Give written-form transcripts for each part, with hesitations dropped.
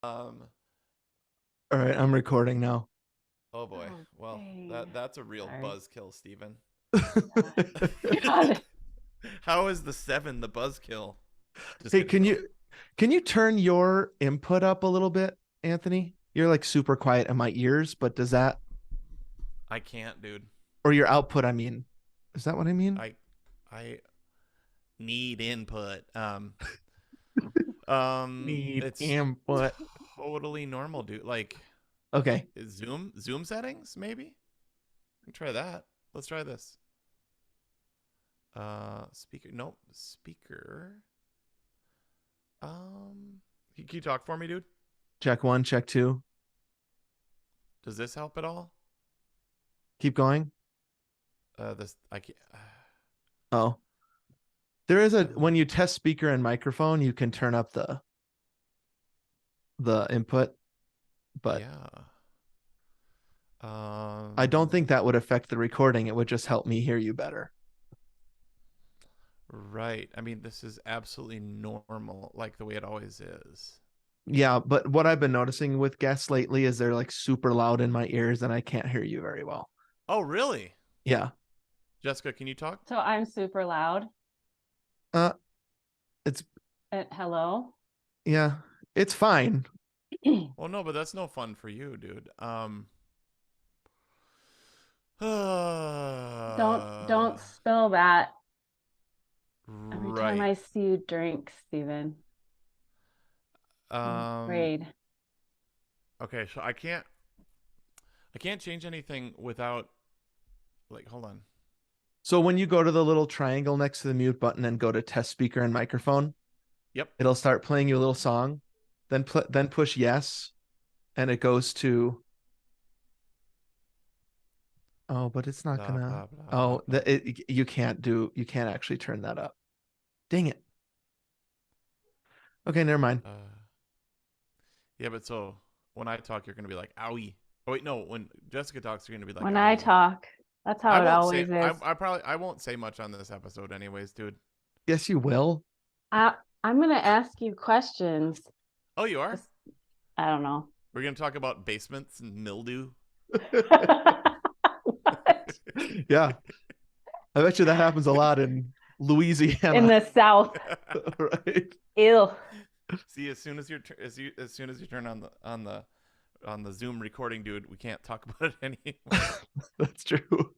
Um, All right, I'm recording now. oh boy. Oh, Well, dang. that's a real Sorry. buzzkill, Steven. Yeah. Got it. How is the 7 the buzzkill? Just Hey, kidding though. can you turn your input up a little bit, Anthony? You're like super quiet in my ears, but does that I can't, dude. or your output, I mean. Is that what I mean? I need input. Need It's input. totally normal, dude. Like Okay. Zoom settings, maybe? We can try that. Let's try this. Speaker. Nope. Speaker. Can you talk for me, dude? Check one, check two. Does this help at all? Keep going. This I can't. Oh. There is a Uh, when you test speaker and microphone, you can turn up the input, but yeah. I don't think Um. that would affect the recording. It would just help me hear you better. Right. I mean, this is absolutely normal, like the way it always is. Yeah, but what I've been noticing with guests lately is they're like super loud in my ears and I can't hear you very well. Oh, really? Yeah. Jessica, can you talk? So I'm super loud. Uh it's Hello. yeah, it's fine. Well, no, but that's no fun for you, dude. Don't spill that every time Right. I see you drink, Steven. I'm Um. afraid. Okay, so I can't change anything without like. Hold on. So when you go to the little triangle next to the mute button and go to test speaker and microphone, Yep. it'll start playing you a little song. Then push yes and it goes to oh, but it's not Blah gonna blah blah blah oh, blah. you can't actually turn that up. Dang it. Okay, never mind. Yeah, but so when I talk, you're gonna be like, "Owie." Oh wait, no. When Jessica talks, you're gonna be like, When I "Owie." talk, that's I how it won't say. always I is. I probably I won't say much on this episode, anyways, dude. Yes, you will. I I'm gonna ask you questions. Oh, you are. Just- I don't know. We're gonna talk about basements and mildew. What? Yeah. I bet you that happens a lot in In Louisiana, the South. right? Ew. See, as soon as you turn on the Zoom recording, dude, we can't talk about it anymore. That's true.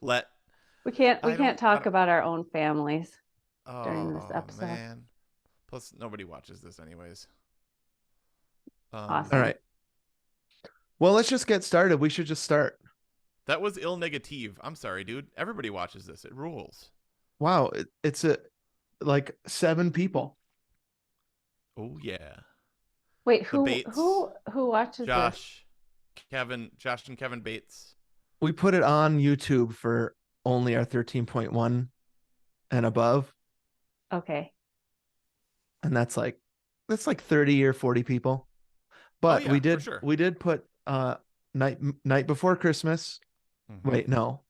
Let We can't I talk don't. about our own families during this Oh episode. man. Plus, nobody watches this anyways. All Awesome. Um, right. Well, let's just get started. We should just start. that was ill negative. I'm sorry, dude. Everybody watches this. It rules. Wow, it's a like 7 people. Oh yeah. Wait, The Bates, who watches this? Josh and Kevin Bates. We put it on YouTube for only our 13.1 and above, Okay. and that's like 30 or 40 people. Oh But yeah, for sure. we did put night before Christmas. Mm-hmm. Wait, no.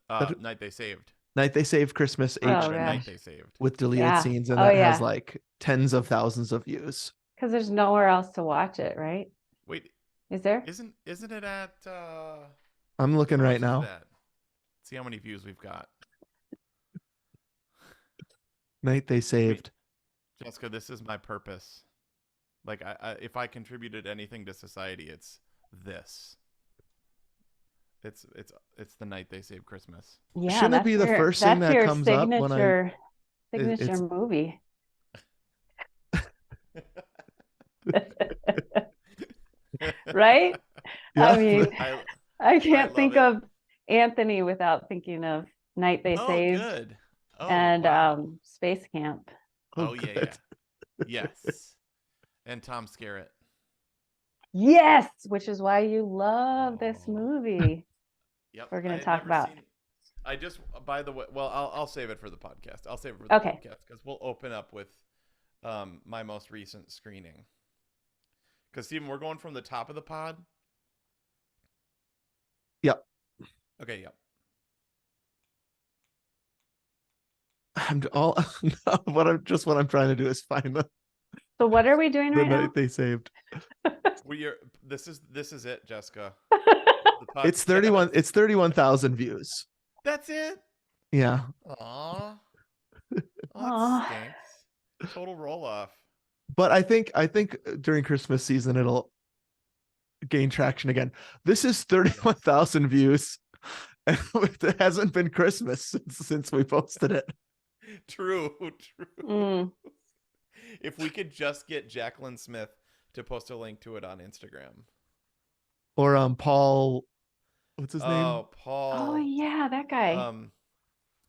That Night They Saved. Night They Saved Christmas Oh The HD Night gosh. They Saved. with deleted Yeah. scenes, and Oh that has yeah. like tens of thousands of views. Because there's nowhere else to watch it, right? Wait, Is there? isn't it at I'm looking how right much is it now. at? See how many views we've got. Night They I mean, Saved. Jessica, this is my purpose. Like, if I contributed anything to society, it's this. It's the Night They Saved Christmas. Yeah, Shouldn't it be the first thing that's that your comes up when signature it's movie. Right? I yeah. mean, I I I can't love think it. of Anthony without thinking of Night They Oh, Saved good. Oh, and wow. Space Camp. Oh, Oh, yeah, good. yeah. Yes. And Tom Skerritt. Yes, which is why you love this Oh, movie. yep. We're I going to had talk never about. seen. I just, by the way, well, I'll save it for the podcast. I'll save it for the Okay. podcast because we'll open up with my most recent screening. Because Steven, we're going from the top of the pod. Yep. Okay, yep. I'm all what I'm trying to do is find the So what are we doing The right now? night they saved. This is it, Jessica. The It's podcast. 31,000 views. That's it. Yeah. Aw. Oh, Aw. that stinks. Total roll off. But I think during Christmas season it'll gain traction again. This is 31,000 views. And it hasn't been Christmas since we posted it. True. Mm. If we could just get Jacqueline Smith to post a link to it on Instagram. Or Paul, what's his name? Oh, Paul. Oh yeah, that guy.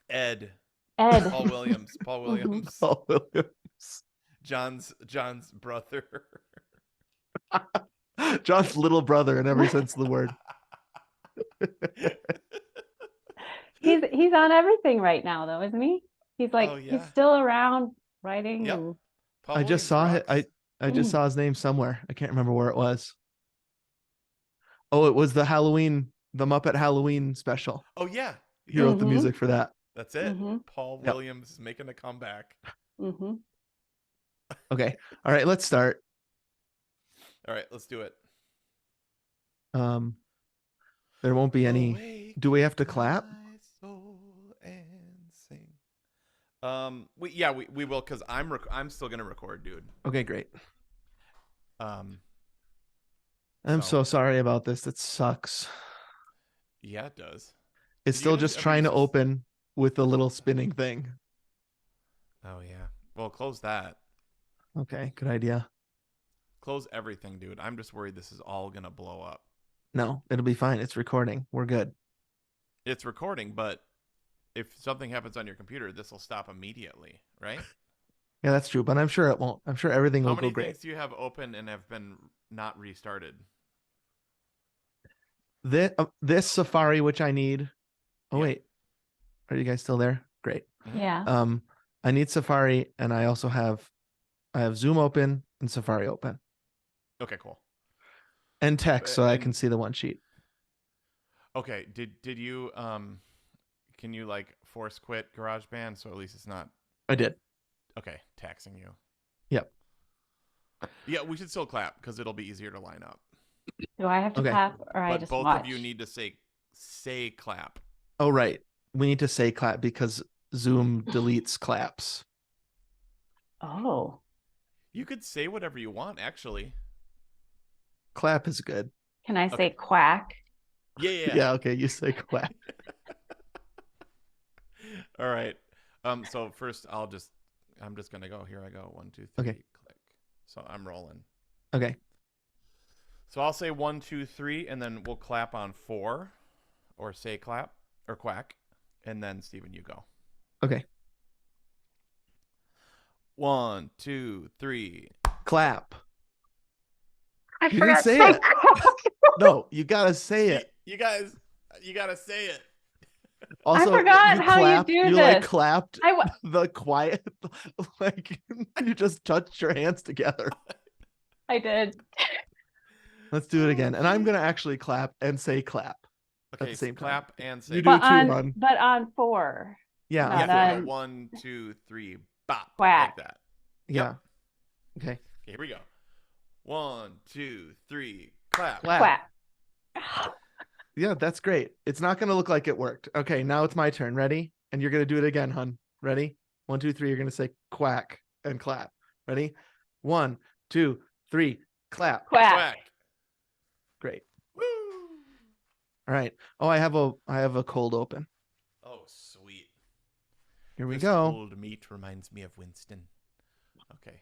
Ed. Ed. Paul Williams. Paul Williams. Paul Williams. John's brother. John's little brother in every sense of the word. He's on everything right now though, isn't he? He's like he's still around writing. Yep. And... I just saw it. I just saw his name somewhere. I can't remember where it was. Oh, it was the Muppet Halloween special. Oh yeah. He wrote the music for that. That's it. Paul Williams is making a comeback. Okay. All right, let's start. All right, let's do it. There won't be any. Do we have to clap? We will, because I'm still gonna record, dude. Okay, great. I'm so sorry about this. That sucks. Yeah, it does. It's still just trying to open with the little spinning thing. Oh yeah. Well, close that. Okay, good idea. Close everything, dude. I'm just worried this is all gonna blow up. No, it'll be fine. It's recording. We're good. It's recording, but if something happens on your computer, this will stop immediately, right? Yeah, that's true, but I'm sure it won't. I'm sure everything will go great. How many things do you have open and have been not restarted? This Safari, which I need. Oh wait, are you guys still there? Great. Yeah. I need Safari, and I also have Zoom open and Safari open. Okay, cool. And text, so I can see the one sheet. Okay. Did you can you like force quit GarageBand so at least it's not? I did. Okay, taxing you. Yep. Yeah, we should still clap because it'll be easier to line up. Do I have to clap or I just both watch? of you need to say clap. Oh right, we need to say clap because Zoom deletes claps. Oh. You could say whatever you want, actually. Clap is good. Can I say quack? Yeah. Yeah. Okay, you say quack. All right. So first, I'm just gonna go. Here I go. 1, 2, 3. Okay. Click. So I'm rolling. Okay. So I'll say 1, 2, 3, and then we'll clap on 4, or say clap or quack, and then Steven, you go. Okay. 1, 2, 3. Clap. I You forgot didn't say it. No, you gotta say it. You guys, you gotta say it. Also, I forgot how you do you this. like clapped the quiet, like you just touched your hands together. I did. Let's do it again, and I'm gonna actually clap and say clap. Okay, at the same clap time. and say. You do too, Ron. But on 4. Yeah. Yeah. 1, 2, 3. Bop. Quack. Like that. Yeah. Yep. Okay. Okay, here we go. 1, 2, 3. Clap. Quack. Yeah, that's great. It's not gonna look like it worked. Okay, now it's my turn. Ready? And you're gonna do it again, hun. Ready? 1, 2, 3. You're gonna say quack and clap. Ready? 1, 2, 3. Clap. Quack. Great. Woo! All right. Oh, I have a cold open. Oh, sweet. Here we This go. Cold meat reminds me of Winston. Okay.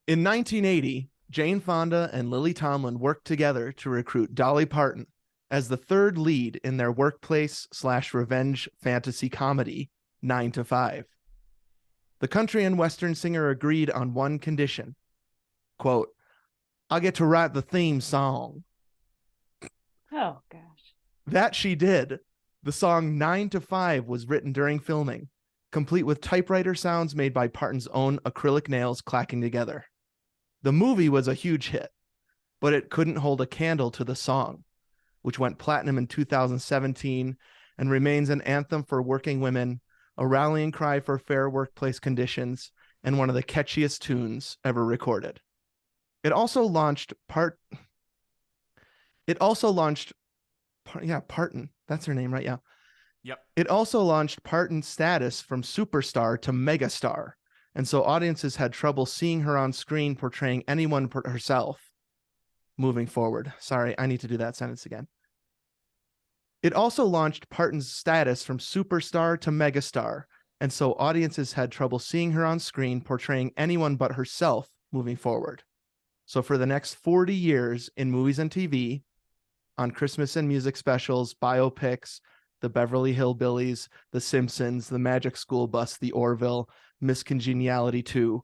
In 1980, Jane Fonda and Lily Tomlin worked together to recruit Dolly Parton as the third lead in their workplace/revenge fantasy comedy, 9 to 5. The country and western singer agreed on one condition. Quote, "I'll get to write the theme song." Oh, gosh. That she did. The song 9 to 5 was written during filming, complete with typewriter sounds made by Parton's own acrylic nails clacking together. The movie was a huge hit, but it couldn't hold a candle to the song, which went platinum in 2017 and remains an anthem for working women, a rallying cry for fair workplace conditions, and one of the catchiest tunes ever recorded. It also launched Parton. That's her name, right? Yeah. Yep. It also launched Parton's status from superstar to megastar. And so audiences had trouble seeing her on screen portraying anyone but herself moving forward. Sorry, I need to do that sentence again. It also launched Parton's status from superstar to megastar. And so audiences had trouble seeing her on screen portraying anyone but herself moving forward. So for the next 40 years in movies and TV, on Christmas and music specials, biopics, the Beverly Hillbillies, The Simpsons, The Magic School Bus, The Orville, Miss Congeniality 2,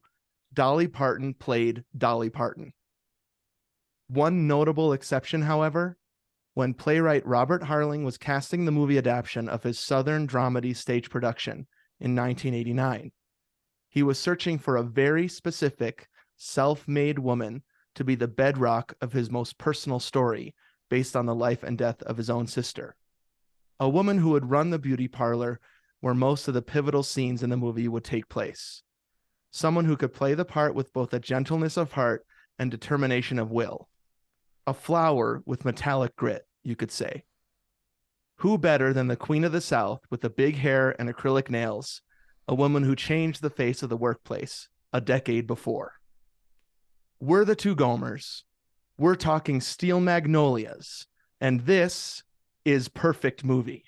Dolly Parton played Dolly Parton. One notable exception, however, when playwright Robert Harling was casting the movie adaptation of his Southern dramedy stage production in 1989. He was searching for a very specific, self-made woman to be the bedrock of his most personal story based on the life and death of his own sister. A woman who would run the beauty parlor where most of the pivotal scenes in the movie would take place. Someone who could play the part with both a gentleness of heart and determination of will. A flower with metallic grit, you could say. Who better than the Queen of the South with the big hair and acrylic nails, a woman who changed the face of the workplace a decade before? We're the two Gomers. We're talking Steel Magnolias, and this is Perfect Movie.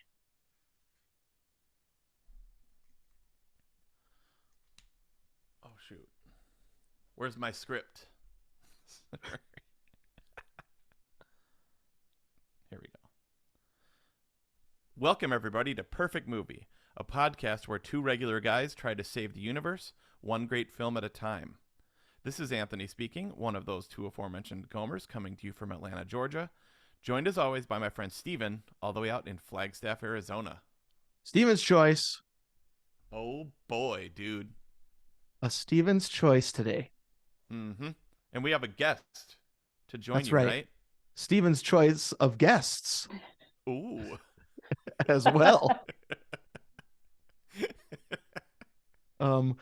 Oh, shoot. Where's my script? Here we go. Welcome, everybody, to Perfect Movie, a podcast where two regular guys try to save the universe, one great film at a time. This is Anthony speaking, one of those two aforementioned Gomers, coming to you from Atlanta, Georgia, joined as always by my friend Steven, all the way out in Flagstaff, Arizona. Steven's choice. Oh boy, dude. A Steven's choice today. Mm-hmm. And we have a guest to join. That's you, right. Steven's choice of guests. Ooh. As well. Now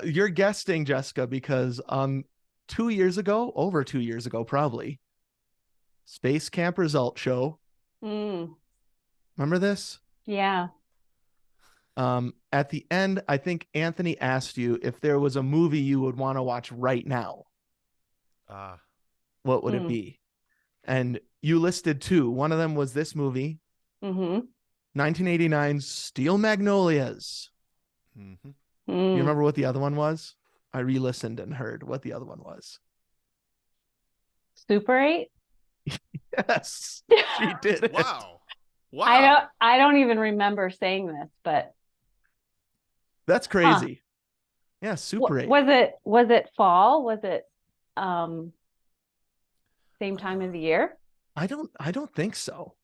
you're guesting, Jessica, because over 2 years ago, probably, Space Camp Result Show. Remember this? Yeah. At the end, I think Anthony asked you if there was a movie you would want to watch right now. What would it be? And you listed two. One of them was this movie, 1989's Steel Magnolias. Mm-hmm. You remember what the other one was? I re-listened and heard what the other one was. Super 8? Yes, she did it. Wow. I don't even remember saying this, but that's crazy. Yeah, Super 8. Was it fall? Was it same time of the year? I don't think so.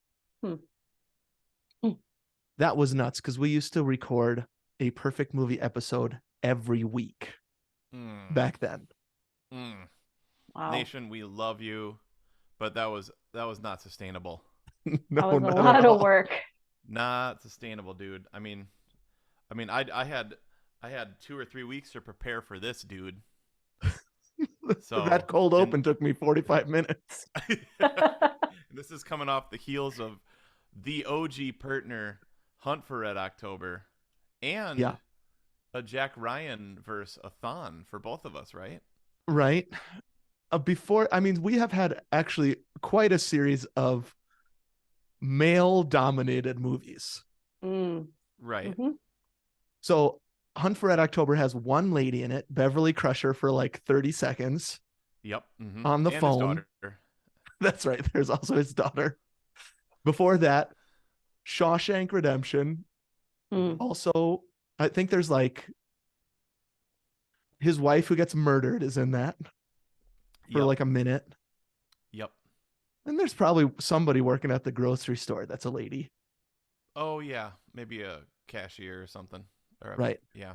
That was nuts because we used to record a Perfect Movie episode every week back then. Wow. Nation, we love you, but that was not sustainable. No, that was a lot of work. Not sustainable, dude. I mean, I had 2 or 3 weeks to prepare for this, dude. So that cold open took me 45 minutes. This is coming off the heels of the OG Pertner Hunt for Red October and a Jack Ryan verse a thon for both of us, right? Right. We have had actually quite a series of male-dominated movies. Right. Mm-hmm. So Hunt for Red October has one lady in it, Beverly Crusher, for like 30 seconds. Yep. On the and phone. His daughter. That's right. There's also his daughter. Before that, Shawshank Redemption. Also, I think there's like his wife who gets murdered is in that for like a minute. Yep. And there's probably somebody working at the grocery store that's a lady. Oh, yeah. Maybe a cashier or something. Right. Yeah.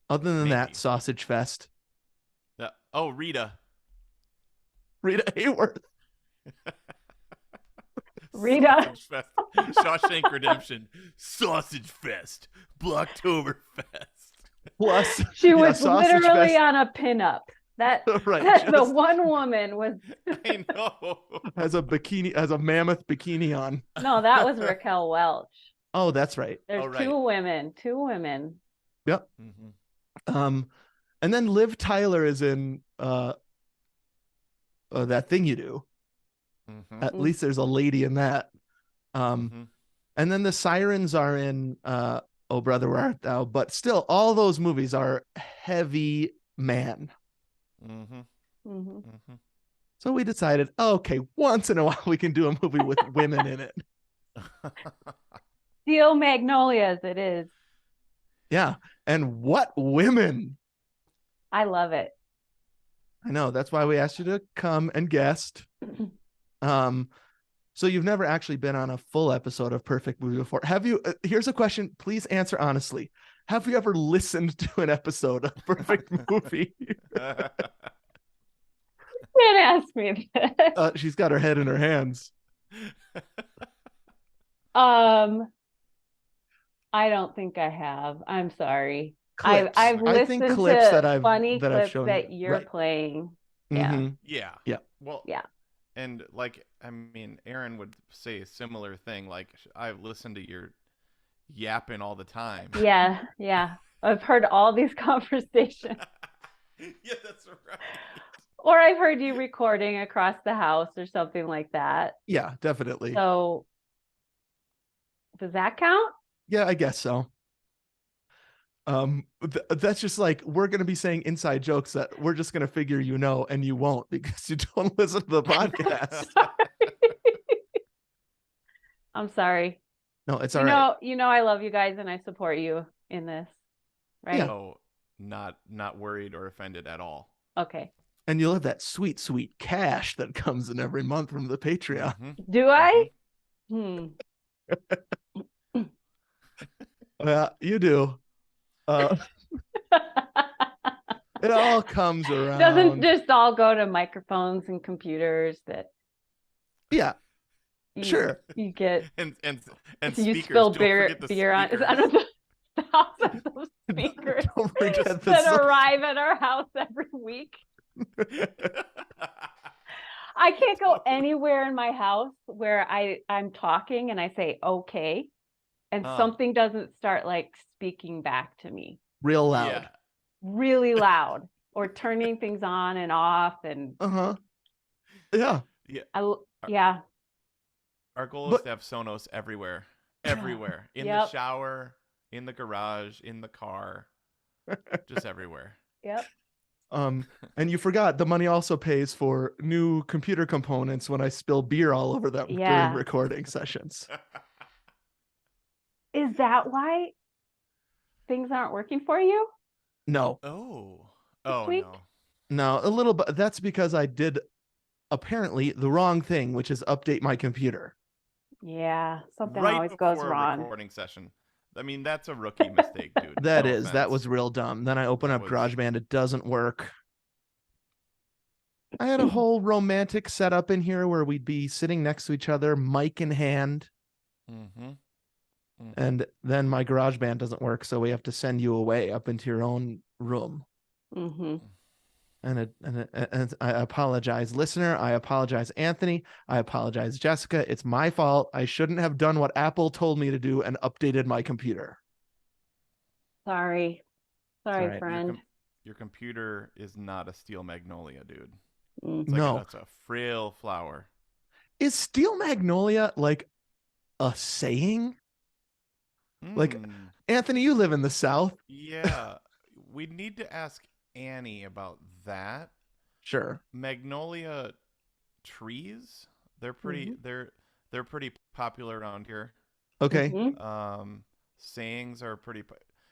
Other than that, Sausage Fest. Oh, Rita Hayworth. Rita. Sausage Fest. Shawshank Redemption. Sausage Fest. Blocktober Fest. Plus, she was literally on a pinup. That the one woman was. I know. Has a mammoth bikini on. No, that was Raquel Welch. Oh, that's right. There's two women. Yep. Mm-hmm. And then Liv Tyler is in That Thing You Do. Mm-hmm. At least there's a lady in that. And then the sirens are in Oh Brother Where Art Thou, but still all those movies are heavy man. So we decided, okay, once in a while we can do a movie with women in it. Steel Magnolias, it is. Yeah, and what women! I love it. I know, that's why we asked you to come and guest. So you've never actually been on a full episode of Perfect Movie before. Have you? Here's a question. Please answer honestly. Have you ever listened to an episode of Perfect Movie? Can't ask me that. She's got her head in her hands. I don't think I have. I'm sorry. Clips. I've listened to clips funny clips that you're playing. Yeah. Mm-hmm. Yeah. Well, yeah. And like, I mean, Aaron would say a similar thing. Like, I've listened to your yapping all the time. Yeah. I've heard all these conversations. Yeah, that's right. Or I've heard you recording across the house or something like that. Yeah, definitely. So, does that count? Yeah, I guess so. That's just like, we're going to be saying inside jokes that we're just going to figure and you won't because you don't listen to the podcast. I'm sorry. No, it's all right. I love you guys and I support you in this, right? No, not worried or offended at all. Okay. And you'll have that sweet, sweet cash that comes in every month from the Patreon. Do I? Yeah, you do. It all comes around. Doesn't just all go to microphones and computers that sure you get and you speakers. spill beer on thousands of speakers that arrive at our house every week. I can't go anywhere in my house where I'm talking and I say okay and something doesn't start like speaking back to me real loud, really loud, or turning things on and off and yeah. Our goal is to have Sonos everywhere in the shower, in the garage, in the car, just everywhere. Yep. And you forgot the money also pays for new computer components when I spill beer all over them during recording sessions. Is that why things aren't working for you? No. Oh, no, a little bit. That's because I did apparently the wrong thing, which is update my computer. Yeah, something always goes wrong. Recording session. I mean, that's a rookie mistake, dude. That was real dumb. Then I open up GarageBand, it doesn't work. I had a whole romantic setup in here where we'd be sitting next to each other, mic in hand. And then my GarageBand doesn't work, so we have to send you away up into your own room. And I apologize, listener. I apologize, Anthony. I apologize, Jessica. It's my fault. I shouldn't have done what Apple told me to do and updated my computer. Sorry, right. friend. Your computer is not a steel magnolia, dude. No, it's a frail flower. Is steel magnolia like a saying? Like, Anthony, you live in the South. Yeah, we need to ask Annie about that. Sure. Magnolia trees, they're pretty they're pretty popular around here. Okay. Sayings are pretty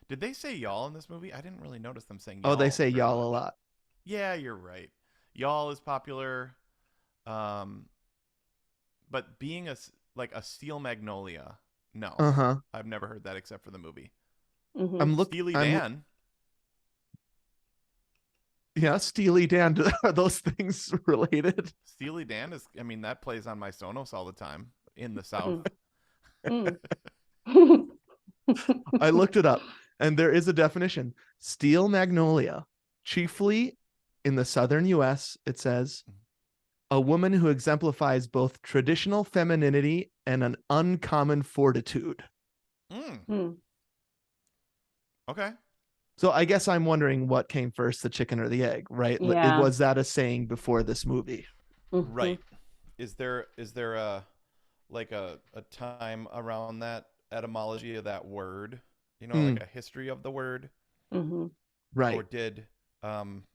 Did they say y'all in this movie? I didn't really notice them saying y'all. Oh, they say y'all a lot. Yeah, you're right. Y'all is popular. But being a steel magnolia, no. I've never heard that except for the movie. Steely Dan. Yeah, Steely Dan. Are those things related? Steely Dan that plays on my Sonos all the time in the South. I looked it up. And there is a definition. Steel magnolia, chiefly in the southern US, it says, a woman who exemplifies both traditional femininity and an uncommon fortitude. Okay. So I guess I'm wondering what came first, the chicken or the egg, right? Yeah. Was that a saying before this movie? Right. Is there a like a time around that etymology of that word? You know, like a history of the word? Right. Or did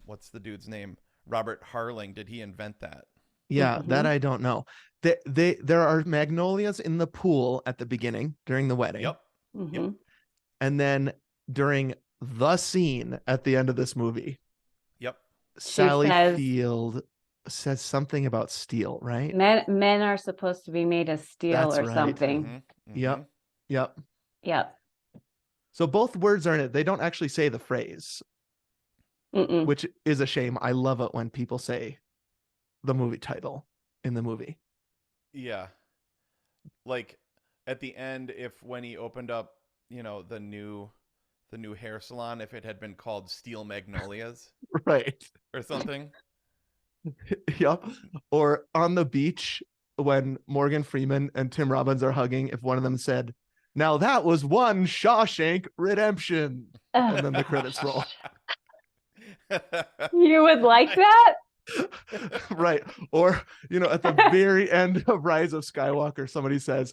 what's the dude's name? Robert Harling, did he invent that? Yeah, that I don't know. There are magnolias in the pool at the beginning during the wedding. Yep. Yep. And then during the scene at the end of this movie, Yep. Sally Field says something about steel, right? Men are supposed to be made of steel or something. Yep. So both words are in it. They don't actually say the phrase, which is a shame. I love it when people say the movie title in the movie. Yeah. Like at the end, when he opened up, you know, the new hair salon, if it had been called Steel Magnolias. Right. Or something. Yep. Or on the beach when Morgan Freeman and Tim Robbins are hugging, if one of them said, "Now that was one Shawshank Redemption," and then the credits roll. You would like that? Right. Or, you know, at the very end of Rise of Skywalker, somebody says,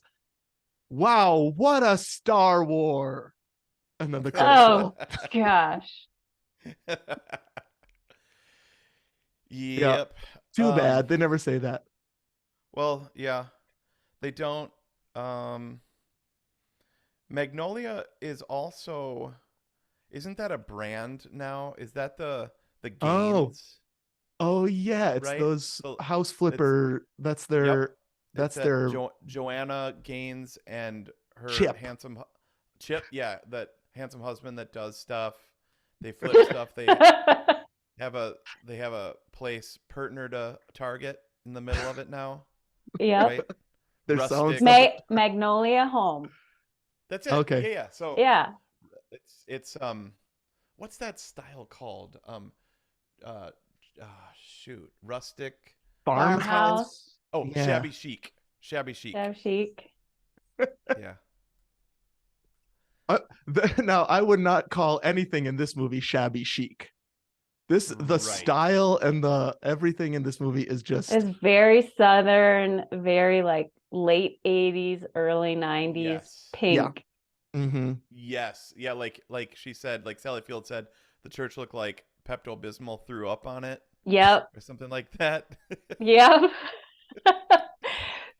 "Wow, what a Star War." And then the credits roll. Gosh. Yep. Too bad. They never say that. Well, yeah. They don't. Magnolia is also, isn't that a brand now? Is that the Gaines? Oh yeah, it's right? those house flipper. That's their Joanna Gaines and her Chip. handsome Chip. Yeah, that handsome husband that does stuff. They flip stuff. They have a place partner to Target in the middle of it now. Yeah. Right? Rustic. Magnolia Home. That's it. Okay. Yeah. So yeah, it's what's that style called? Shoot, rustic farmhouse. Oh, yeah. Shabby chic. Shabby chic. Yeah. Now, I would not call anything in this movie shabby chic. The style and the everything in this movie is just. It's very Southern, very like late 80s, early 90s pink. Yeah. Yes. Yeah. Like she said, like Sally Field said, the church looked like Pepto-Bismol threw up on it. Yep. Or something like that. Yep.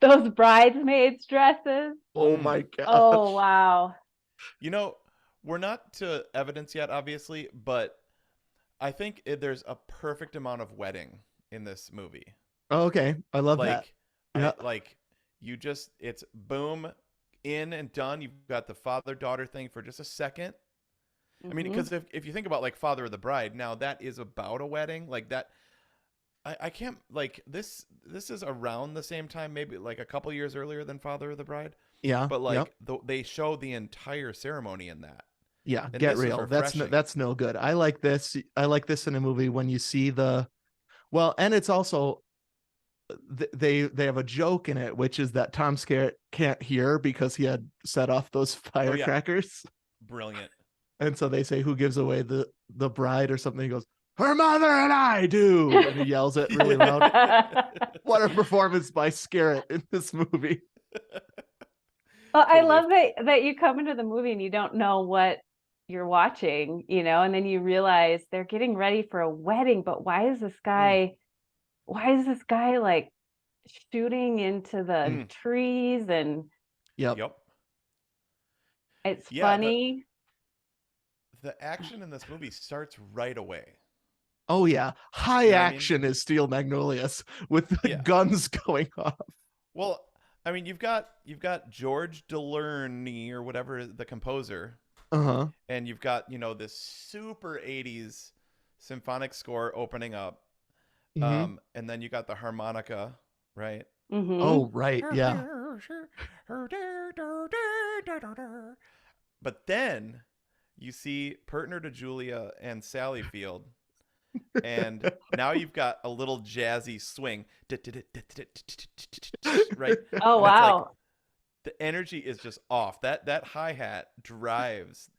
Those bridesmaids dresses. Oh my god. Oh wow. You know, we're not to evidence yet, obviously, but I think there's a perfect amount of wedding in this movie. Oh, okay. I love that. Yeah. It's boom, in and done. You've got the father-daughter thing for just a second. I mean, because if you think about like Father of the Bride, now that is about a wedding. Like that, I can't, like this is around the same time, maybe like a couple years earlier than Father of the Bride. Yeah. But like they show the entire ceremony in that. Yeah, and get real. That's no good. I like this. I like this in a movie when you see and it's also they have a joke in it, which is that Tom Skerritt can't hear because he had set off those firecrackers. Brilliant. And so they say, "Who gives away the bride?" or something. He goes, "Her mother and I do," and he yells it really loud. What a performance by Skerritt in this movie. Well, I love that you come into the movie and you don't know what you're watching, you know, and then you realize they're getting ready for a wedding, but why is this guy like shooting into the trees? And Yep. It's funny. The action in this movie starts right away. Oh yeah, high action is Steel Magnolias with the guns going off. Well, I mean, you've got George Delerney or whatever, the composer. And you've got, you know, this super 80s symphonic score opening up. And then you got the harmonica, right? Oh, right. Yeah. But then you see partner to Julia and Sally Field, and now you've got a little jazzy swing, right? Oh, And it's like wow. the energy is just off. That hi-hat drives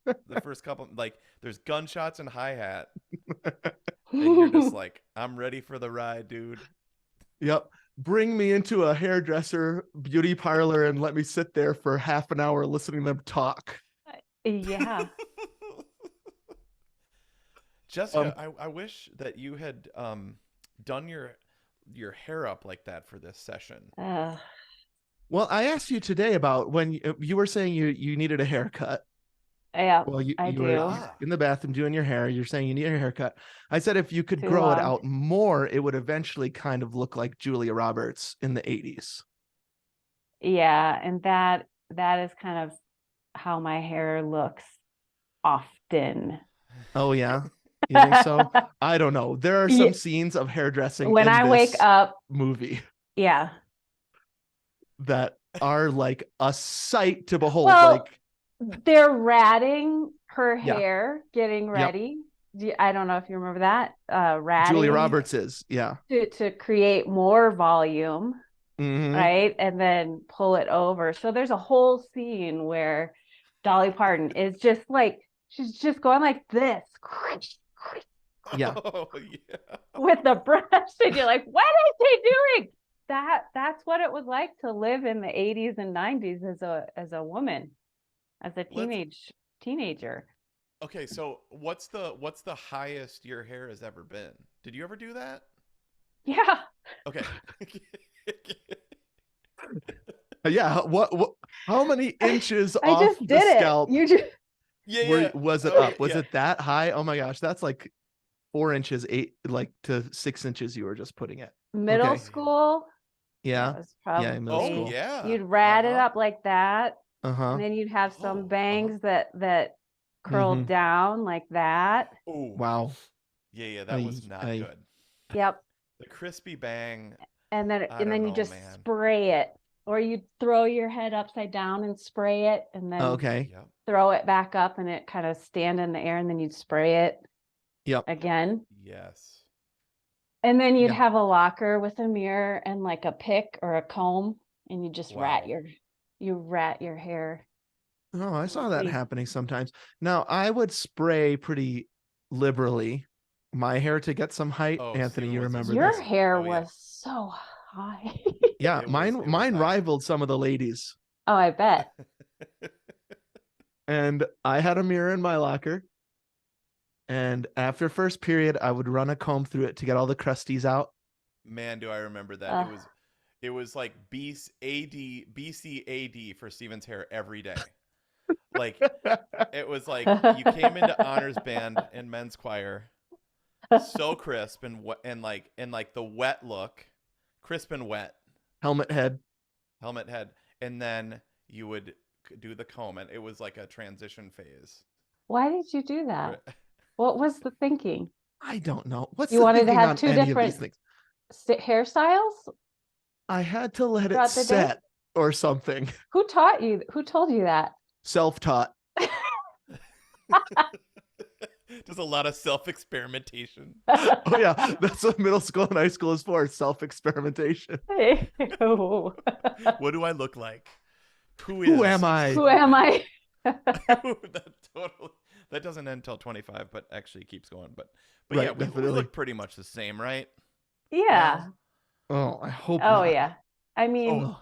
the first couple, like there's gunshots and hi-hat, and you're just like, I'm ready for the ride, dude. Yep. Bring me into a hairdresser beauty parlor and let me sit there for half an hour listening to them talk. Yeah. Jessica, I wish that you had done your hair up like that for this session. Well, I asked you today about when you were saying you needed a haircut. Yeah, Well, I you do. were in the bathroom doing your hair. You're saying you need a haircut. I said if you could Too grow it long. out more, it would eventually kind of look like Julia Roberts in the 80s. Yeah, and that is kind of how my hair looks often. Oh, yeah. You think so? I don't know. There are some Yeah. scenes of hairdressing When in I this wake up, movie yeah. that are like a sight to behold. Well, like they're ratting her Yeah. hair, getting Yep. ready. I don't know if you remember that. Ratting Julia Roberts is, yeah. to create more volume, Mhm. right? And then pull it over. So there's a whole scene where Dolly Parton is just like, she's just going like this. Yeah. Oh, yeah. With the brush, and you're like, what is he doing? That's what it was like to live in the 80s and 90s as a woman, as a teenager. Okay, so what's the highest your hair has ever been? Did you ever do that? Yeah. Okay. Yeah. What how many inches I off just the did scalp it. You just Yeah. was it Oh, up? Was yeah. it that high? Oh my gosh, that's like 4 inches, 8 like to 6 inches you were just putting it. middle Okay. school. Yeah. That was Yeah, in middle Oh, probably, school. yeah. you'd rat it Uh-huh. up like that. And Uh-huh. then you'd have Oh, some bangs that curled Mhm. down like that. Oh. Wow. Yeah, that was not I good. Yep. The crispy bang. And I don't then you know, just man. spray it, or you throw your head upside down and spray it, and then Okay. Yep. throw it back up, and it kind of stand in the air, and then you'd spray it Yep. again. Yes. And then you'd Yeah. have a locker with a mirror and like a pick or a comb, and you just rat Wow. your hair. Oh, I saw that Pretty- happening sometimes. Now, I would spray pretty liberally my hair to get some height. Oh, Anthony, Steven you was remember Your this? extreme. hair Oh, yeah. was so high. Yeah, It mine was high. rivaled some of the ladies. Oh, I bet. And I had a mirror in my locker. And after first period, I would run a comb through it to get all the crusties out. Man, do I remember that. It was like BCAD for Steven's hair every day. Like it was like you came into honors band and men's choir, so crisp and like the wet look, crisp and wet, Helmet head. and then you would do the comb, and it was like a transition phase. Why did you do that? What was the thinking? I don't know. What's You the wanted to thinking have on two any of different these things? hairstyles? I had to let it Throughout the day? set or something. Who taught you? Who told you that? Self-taught. Just a lot of self-experimentation. Oh yeah, that's what middle school and high school is for, self-experimentation. Ew. What do I look like? Who am I? Who am I? That doesn't end until 25, but actually keeps going. But Right, yeah, we definitely. look pretty much the same, right? Yeah. Oh, I hope Oh, not. yeah. I mean, Oh,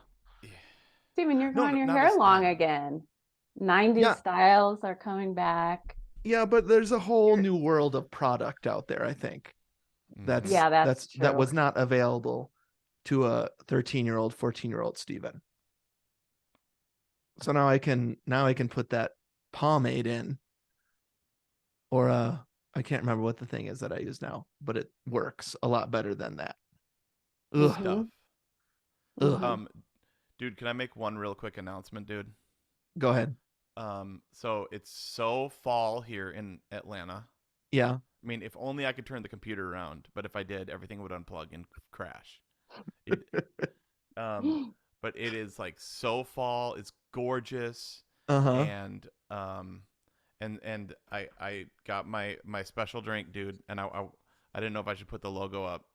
Steven, you're No, growing your not hair as long thin. again. 90s Yeah. styles are coming back. yeah, but there's a whole new world of product out there, I think. That's Yeah, that's that true. was not available to a 13-year-old, 14-year-old Steven. So now I can put that pomade in, or I can't remember what the thing is that I use now, but it works a lot better than that. Ugh. Mhm. stuff. Mhm. Dude, can I make one real quick announcement, dude? Go ahead. So it's so fall here in Atlanta. Yeah. I mean, if only I could turn the computer around, but if I did, everything would unplug and crash. But it is like so fall. It's gorgeous, Uh-huh. and and I got my special drink, dude, and I didn't know if I should put the logo up,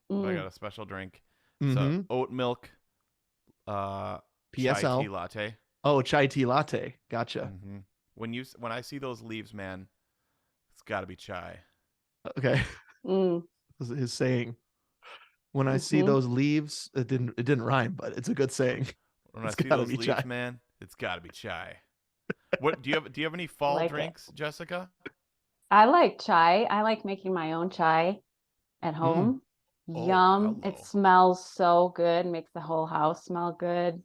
but I got a special drink. So oat milk, chai PSL. tea latte. Oh, chai tea latte. Gotcha. When I see those leaves, man, it's got to be chai. Okay. This is his saying. When I see those leaves, it didn't rhyme, but it's a good saying. When I see those leaves, chai. Man, it's got to be chai. What do you have any fall drinks, Jessica? I like chai. I like making my own chai at home. Yum. It smells so good. Makes the whole house smell good.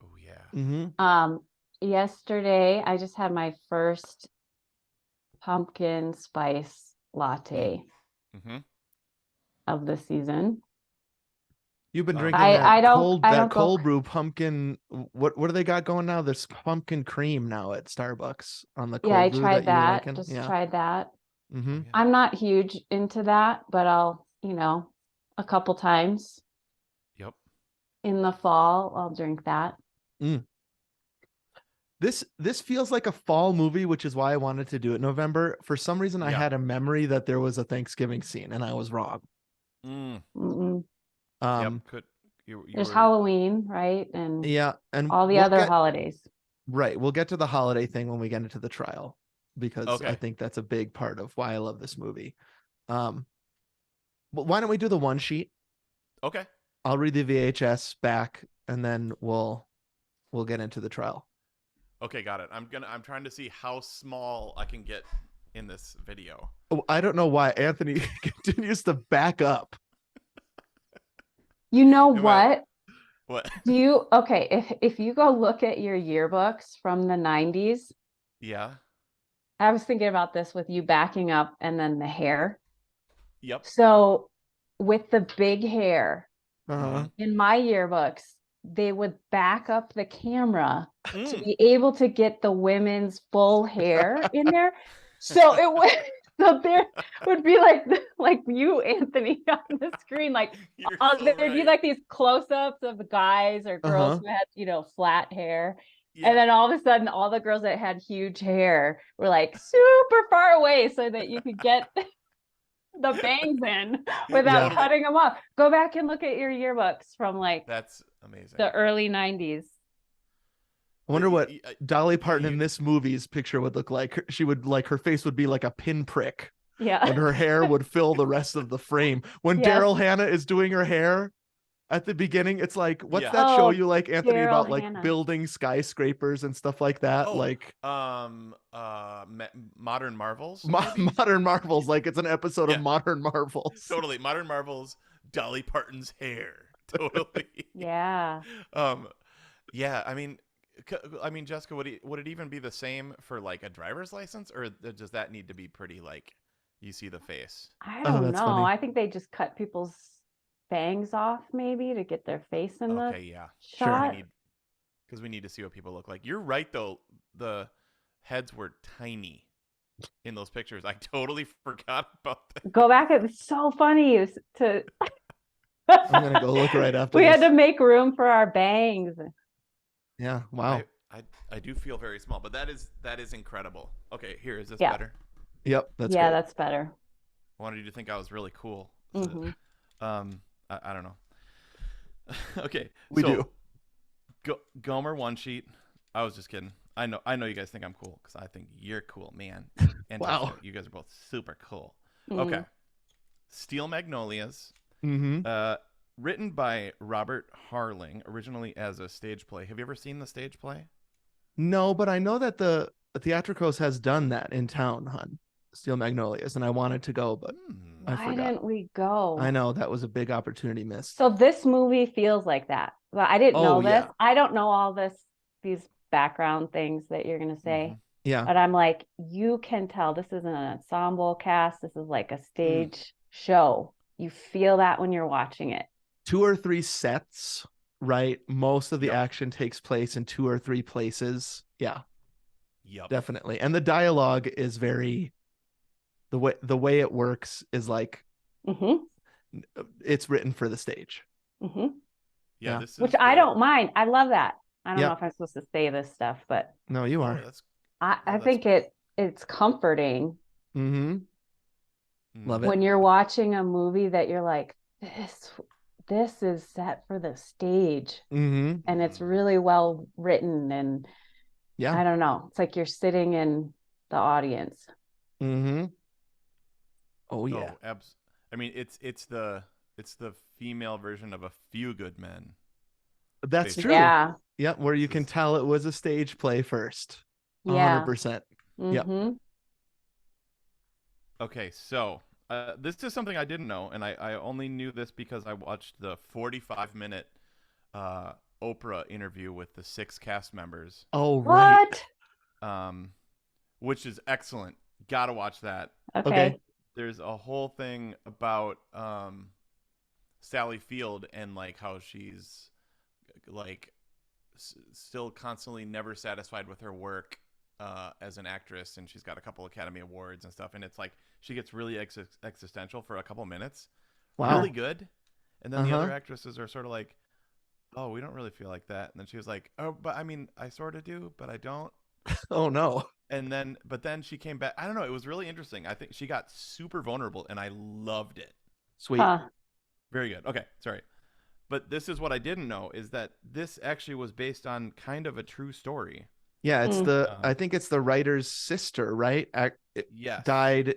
Oh yeah. Yesterday I just had my first pumpkin spice latte of the season. You've been drinking that cold brew pumpkin. What do they got going now? There's pumpkin cream now at Starbucks on the cold brew. Yeah, I tried that. Tried that. I'm not huge into that, but I'll, a couple times. Yep. In the fall, I'll drink that. This feels like a fall movie, which is why I wanted to do it in November. For some reason, I had a memory that there was a Thanksgiving scene, and I was wrong. There's Halloween, right? And and all the other holidays. Right. We'll get to the holiday thing when we get into the trial, because I think that's a big part of why I love this movie. But why don't we do the one sheet? Okay. I'll read the VHS back, and then we'll get into the trial. Okay, got it. I'm trying to see how small I can get in this video. Oh, I don't know why Anthony continues to back up. You know what? What? If you go look at your yearbooks from the 90s. Yeah. I was thinking about this with you backing up and then the hair. Yep. So with the big hair in my yearbooks, they would back up the camera to be able to get the women's full hair in there. So there would be like you, Anthony, on the screen. There'd be like these close-ups of the guys or girls who had, flat hair. Yeah. And then all of a sudden, all the girls that had huge hair were like super far away so that you could get the bangs in without cutting them off. Go back and look at your yearbooks from that's amazing. The early 90s. I wonder what Dolly Parton in this movie's picture would look like. She would her face would be like a pinprick. Yeah. And her hair would fill the rest of the frame. When Daryl Hannah is doing her hair at the beginning, it's like, what's that show you like, Anthony, Daryl about Hannah. Building skyscrapers and stuff like that? Modern Marvels? Modern Marvels, like it's an episode of Modern Marvels. Totally. Modern Marvels, Dolly Parton's hair. Totally. Yeah. Yeah, I mean, Jessica, would it even be the same for a driver's license, or does that need to be pretty you see the face? I don't know. Funny. I think they just cut people's bangs off maybe to get their face in the shot. Sure. Because we need to see what people look like. You're right though. The heads were tiny in those pictures. I totally forgot about that. Go back. It's so funny to. I'm gonna go look right after. We had to make room for our bangs. Yeah. Wow. I do feel very small, but that is incredible. Okay, here, is this better? Yep. That's great. That's better. I wanted you to think I was really cool. I don't know. Okay, we do. Gomer one sheet. I was just kidding. I know you guys think I'm cool because I think you're cool, man. And wow, you guys are both super cool. Okay, Steel Magnolias. Written by Robert Harling, originally as a stage play. Have you ever seen the stage play? No, but I know that the Theatricals has done that in town, hon. Steel Magnolias, and I wanted to go, but I forgot. Why didn't we go? I know that was a big opportunity missed. So this movie feels like that. Well, I didn't know this. Yeah. I don't know all these background things that you're gonna say. Yeah. But I'm like, you can tell this isn't an ensemble cast. This is like a stage show. You feel that when you're watching it. 2 or 3 sets, right? Most of the action takes place in 2 or 3 places. Yeah. Yep. Definitely. And the dialogue is very, the way it works is it's written for the stage. Yeah. Which I don't mind. I love that. I don't know if I'm supposed to say this stuff, but no, you are. I think it it's comforting Mm-hmm. Love it. when you're watching a movie that you're like, this is set for the stage, Mm-hmm. and it's really well written, and Yeah. I don't know, it's like you're sitting in the audience. Mm-hmm. Oh yeah. Oh, I mean, it's the female version of A Few Good Men. That's basically. true. Yeah. Yep, where you can tell it was a stage play first. Yeah. 100%. Yep. Mm-hmm. Okay, so this is something I didn't know, and I only knew this because I watched the 45-minute Oprah interview with the 6 cast members, Oh, right. What? which is excellent. Gotta watch that. Okay. There's a whole thing about Sally Field and like how she's like still constantly never satisfied with her work as an actress, and she's got a couple Academy Awards and stuff, and it's like she gets really existential for a couple minutes. Wow. Really good. And then the other actresses are sort of like, oh, we don't really feel like that. And then she was like, oh, but I mean, I sort of do, but I don't. Oh no. And then, but then she came back. I don't know. It was really interesting. I think she got super vulnerable, and I loved it. Sweet. Huh. Very good. Okay, sorry. But this is what I didn't know is that this actually was based on kind of a true story. Yeah, it's I think it's the writer's sister, right? Yes. Died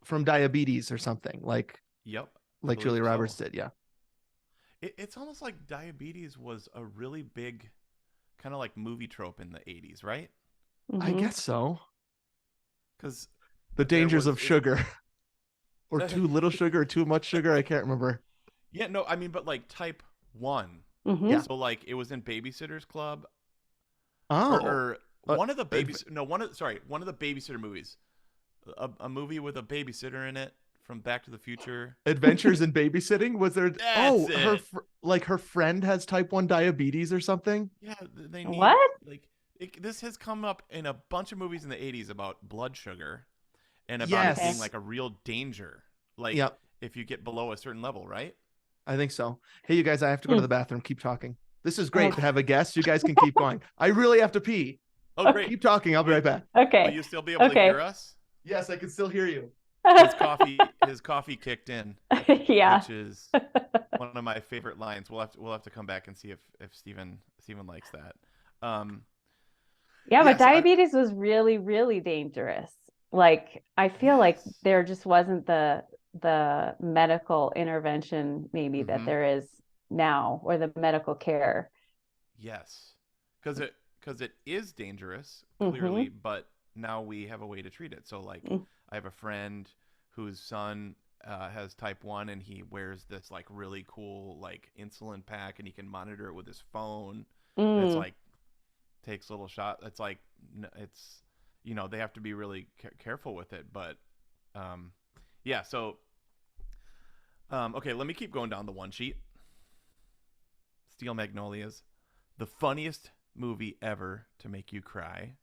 from diabetes or something, like Yep. like Julia Roberts did. Yeah. It's almost like diabetes was a really big kind of like movie trope in the 80s, right? I guess so. Because the dangers of sugar or too little sugar or too much sugar. I can't remember. Yeah, no, I mean, but like type 1. Yeah. So like it was in Babysitter's Club. Oh. Or one of the one of the babysitter movies. A movie with a babysitter in it from Back to the Future. Adventures in Babysitting? Was there That's her friend has type 1 diabetes or something? Yeah, they need What? like this has come up in a bunch of movies in the 80s about blood sugar and about it being like a real danger. Like if you get below a certain level, right? I think so. Hey, you guys, I have to go to the bathroom. Keep talking. This is great to have a guest. You guys can keep going. I really have to pee. Oh, great. Keep talking. I'll be right back. Okay. Will you still be able to hear us? Yes, I can still hear you. His coffee kicked in. Yeah. Which is one of my favorite lines. We'll have to come back and see if Steven likes that. Yeah, but diabetes was really, really dangerous. Like I feel like there just wasn't the medical intervention maybe that there is now, or the medical care. Yes. Because it is dangerous, clearly, but now we have a way to treat it. So like I have a friend whose son has type 1, and he wears this like really cool like insulin pack, and he can monitor it with his phone. And it's like takes little shots. It's like it's they have to be really careful with it, but yeah, so okay, let me keep going down the one sheet. Steel Magnolias, the funniest movie ever to make you cry,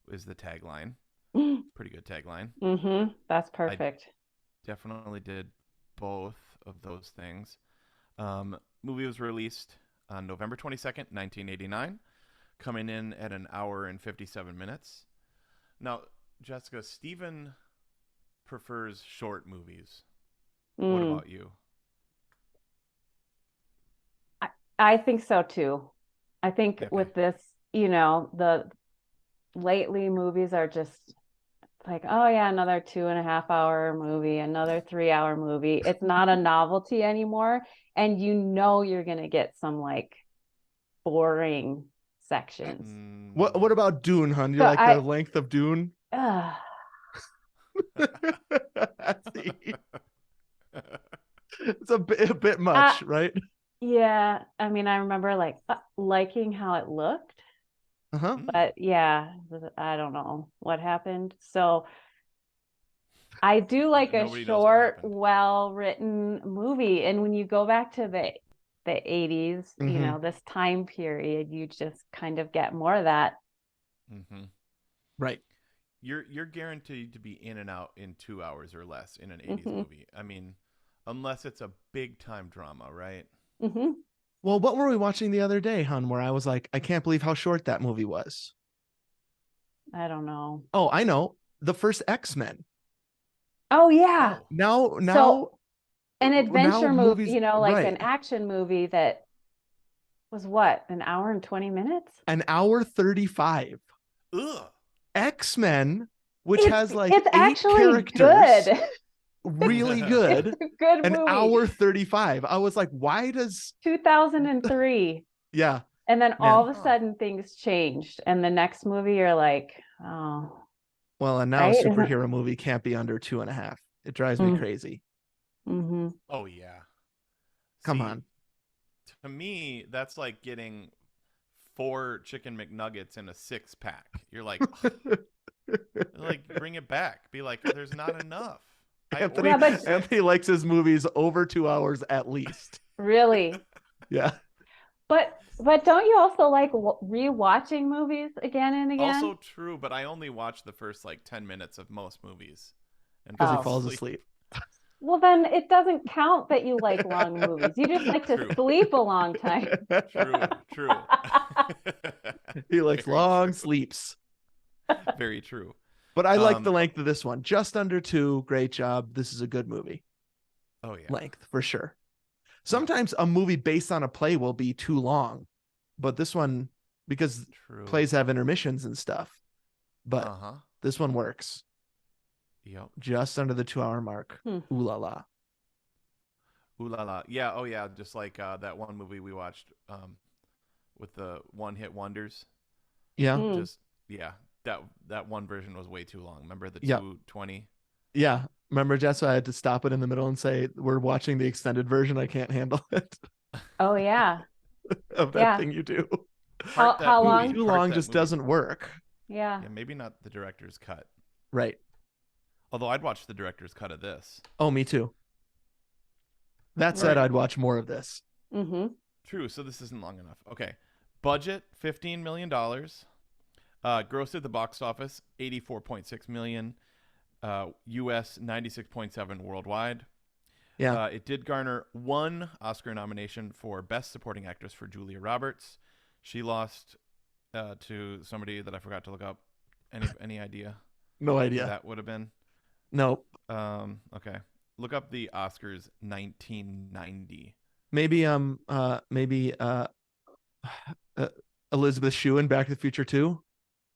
is the tagline. Pretty good tagline. That's perfect. I definitely did both of those things. Movie was released on November 22nd, 1989, coming in at an hour and 57 minutes. Now, Jessica, Steven prefers short movies. What about you? I think so too. I think with this, the lately movies are just like, oh yeah, another 2.5-hour movie, another 3-hour movie. It's not a novelty anymore. And you're going to get some like boring sections. What about Dune, hon? You like the length of Dune? It's a bit much, right? Yeah, I mean, I remember like liking how it looked, but yeah, I don't know what happened. So I do like a short, well-written movie, and when you go back to the 80s, this time period, you just kind of get more of that. Right. You're guaranteed to be in and out in 2 hours or less in an 80s movie. I mean, unless it's a big time drama, right? Well, what were we watching the other day, hon, where I was like, I can't believe how short that movie was? I don't know. Oh, I know. The first X-Men. Oh yeah. Oh, Now An adventure movie, movies, like an right. action movie that was what, an hour and 20 minutes? An hour 35. ugh. X-Men, which has like It's 8 actually characters, good. really It's good. a good An movie. hour 35. I was like, why does 2003. yeah. And then Man. all of a sudden things changed. And the next movie you're like, oh, Well, and now a right? superhero movie can't be under 2.5. It drives me crazy. Mm-hmm. Oh yeah. Come See, on. to me, that's like getting 4 chicken McNuggets in a 6-pack. You're like, bring it back. Be like, there's not enough. Anthony likes his movies over 2 hours at least. Really? Yeah. But don't you also like rewatching movies again and again? Also true, but I only watch the first like 10 minutes of most movies. Because he falls asleep. Well, then it doesn't count that you like long movies. You just like to sleep a long time. True. He likes long sleeps. Very true. But I like the length of this one. Just under 2. Great job. This is a good movie. Oh yeah. Length for sure. Sometimes a movie based on a play will be too long, but this one, because plays have intermissions and stuff, but this one works. Yep. Just under the 2-hour mark. Ooh la la. Ooh la la. Yeah. Oh yeah. Just like that one movie we watched with the one-hit wonders. Yeah. Just that one version was way too long. Remember the 220? Yeah. Remember, Jess, I had to stop it in the middle and say, we're watching the extended version. I can't handle it. Oh, yeah. Of that thing you do. How long? Too long just doesn't work. Yeah. Maybe not the director's cut. Right. Although I'd watch the director's cut of this. Oh, me too. That said, I'd watch more of this. Mm-hmm. True. So this isn't long enough. Okay. Budget, $15 million. Grossed at the box office, $84.6 million. US 96.7 worldwide. Yeah. It did garner 1 Oscar nomination for Best Supporting Actress for Julia Roberts. She lost to somebody that I forgot to look up. Any idea? No idea. Who that would have been? Nope. Okay. Look up the Oscars 1990. Maybe Elizabeth Shue in Back to the Future 2.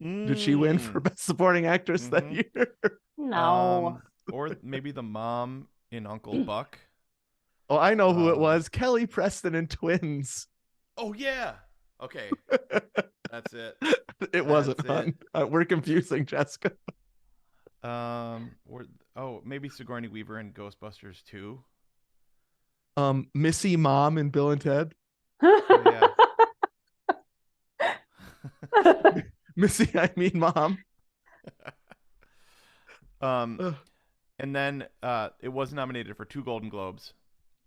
Did she win for Best Supporting Actress that year? No. Or maybe the mom in Uncle Buck. Oh, I know who it was. Kelly Preston in Twins. Oh, yeah. Okay. That's it. It wasn't fun. We're confusing, Jessica. Maybe Sigourney Weaver in Ghostbusters 2. Missy Mom in Bill and Ted. Oh, yeah. Missy, I mean Mom. And then it was nominated for 2 Golden Globes.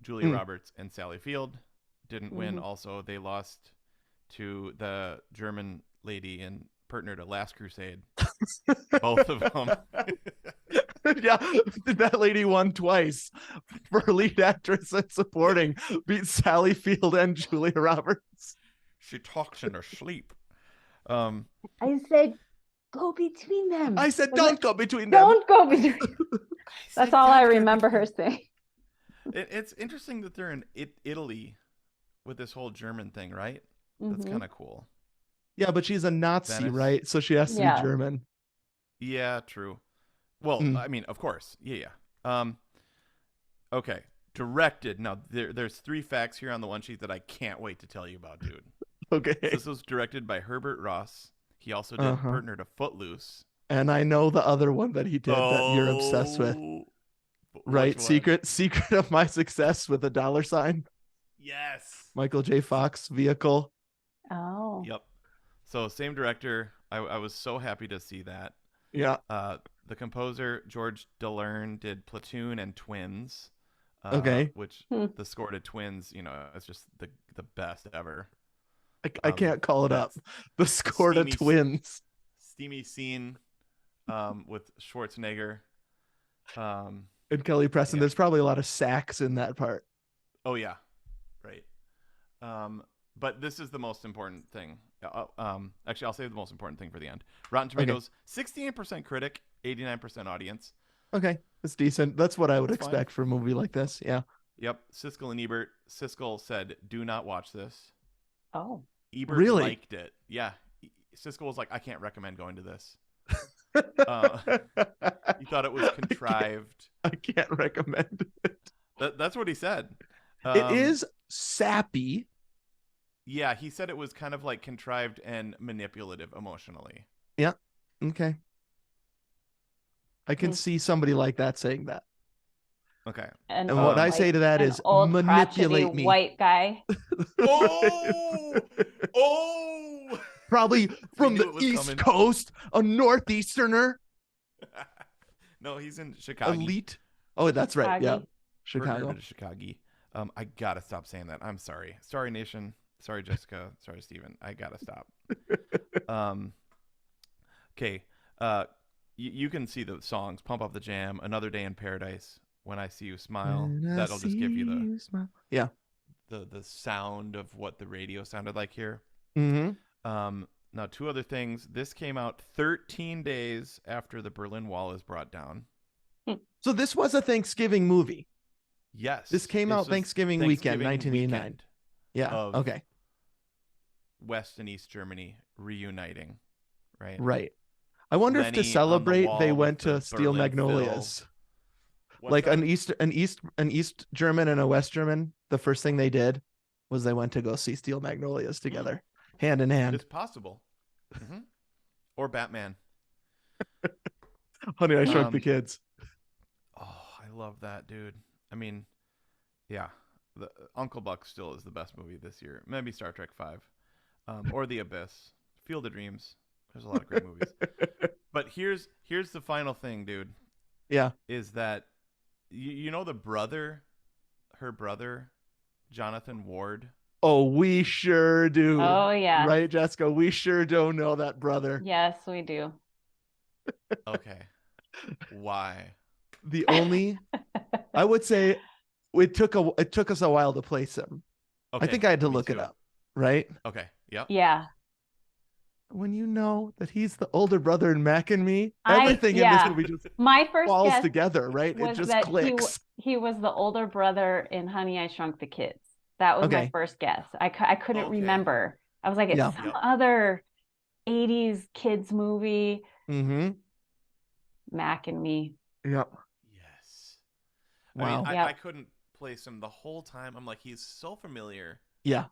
Julia Roberts and Sally Field didn't win. Also, they lost to the German lady in Partner to Last Crusade. Both of them. Yeah, that lady won twice for lead actress and supporting. Beat Sally Field and Julia Roberts. She talks in her sleep. I said, go between them. I said, don't go between them. Don't go between them. That's all I remember her saying. It's interesting that they're in Italy with this whole German thing, right? That's kind of cool. Yeah, but she's a Nazi, Venice. Right? So she has to be German. Yeah, true. Well, I mean, of course. Yeah. Okay. Directed. Now, there's 3 facts here on the one sheet that I can't wait to tell you about, dude. Okay. So this was directed by Herbert Ross. He also did Partner to Footloose. And I know the other one that he did that you're obsessed with. Right? Secret of My Success with a $sign. Yes. Michael J. Fox vehicle. Oh. Yep. So same director. I was so happy to see that. Yeah. The composer, George DeLerne, did Platoon and Twins. Which the score to Twins, it's just the best ever. I can't call it up. The score to Twins. Steamy scene with Schwarzenegger. And Kelly Preston. There's probably a lot of sax in that part. Oh, yeah. Right. But this is the most important thing. Actually, I'll save the most important thing for the end. Rotten Tomatoes, 68% critic, 89% audience. Okay, that's decent. That's what I would That's fine. expect for a movie like this. Yeah. Yep. Siskel and Ebert. Siskel said, "Do not watch this." Oh. Ebert Really? liked it. Yeah. Siskel was like, "I can't recommend going to this." He thought it was contrived. I can't recommend it. That's what he said. It is sappy. Yeah, he said it was kind of like contrived and manipulative emotionally. Yeah. Okay. I can see somebody like that saying that. Okay. And what I say to that is old manipulate me. White guy. Oh! Probably from the East Coast, a Northeasterner. No, he's in Chicago. Elite. Oh, that's right. Yeah. Chicago. I gotta stop saying that. I'm sorry. Sorry, Nation. Sorry, Jessica. Sorry, Steven. I gotta stop. Okay. You can see the songs: "Pump Up the Jam," "Another Day in Paradise," "When I See You Smile." That'll just give you the sound of what the radio sounded like here. Mm-hmm. Now, two other things. This came out 13 days after the Berlin Wall is brought down. So this was a Thanksgiving movie. Yes. This came out Thanksgiving weekend, 1989. Yeah. Okay. West and East Germany reuniting, right? Right. I wonder if to celebrate they went to Steel Magnolias. Like an East German and a West German, the first thing they did was they went to go see Steel Magnolias together, hand in hand. It's possible. Mm-hmm. Or Batman. Honey, I Shrunk the Kids. Oh, I love that, dude. I mean, yeah, Uncle Buck still is the best movie this year. Maybe Star Trek 5, or The Abyss, Field of Dreams. There's a lot of great movies. But here's the final thing, dude. Yeah, is that you know her brother, Jonathan Ward? Oh, we sure do. Oh, yeah. Right, Jessica? We sure do know that brother. Yes, we do. Okay. Why? The only, I would say it took us a while to place him. Okay, I think I had to look it up, right? Okay, yep. Yeah. When you know that he's the older brother in Mac and Me, everything in this movie just falls together, right? It just clicks. He was the older brother in Honey, I Shrunk the Kids. That was my first guess. I couldn't remember. I was like, it's some other 80s kids movie. Mm-hmm. Mac and Me. Yep. Yes. Wow. I mean, I couldn't place him the whole time. I'm like, he's so familiar. Yeah.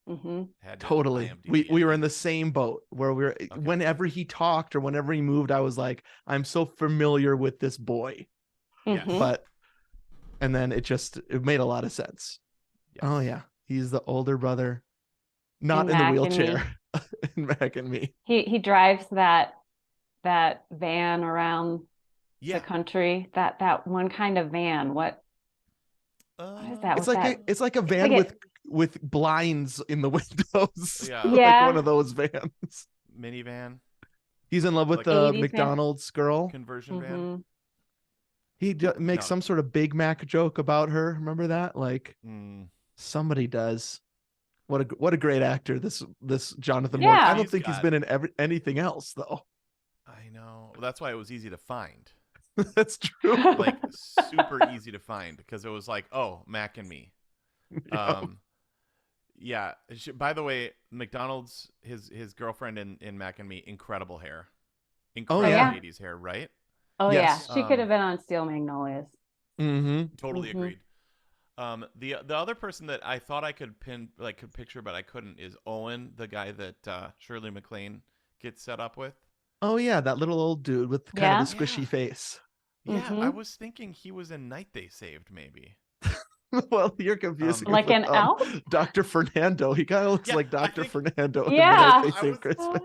Mm-hmm. Totally. We were in the same boat where whenever he talked or whenever he moved, I was like, I'm so familiar with this boy. Mm-hmm. And then it made a lot of sense. Yes. Oh yeah. He's the older brother, not in the wheelchair in Mac and Me. He drives that van around the country. That one kind of van. What is that? It's like a van with blinds in the windows. Yeah. Like one of those vans. Minivan. He's in love with the McDonald's girl. Conversion van. He makes some sort of Big Mac joke about her. Remember that? Like somebody does. What a great actor this Jonathan Ward. I don't think he's been in anything else though. I know. Well, that's why it was easy to find. That's true. Like super easy to find because it was like, oh, Mac and Me. Yeah. By the way, McDonald's, his girlfriend in Mac and Me, incredible hair. Incredible 80s hair, right? Oh, yes. Yeah. She could have been on Steel Magnolias. Mm-hmm. Totally agreed. The other person that I thought I could picture, but I couldn't, is Owen, the guy that Shirley MacLaine gets set up with. Oh, yeah. That little old dude with kind of the squishy face. Yeah. I was thinking he was in Night They Saved, maybe. Well, you're confusing like an elf? Dr. Fernando. He kind of looks like Dr. Fernando. Yeah. In Night They Saved Christmas.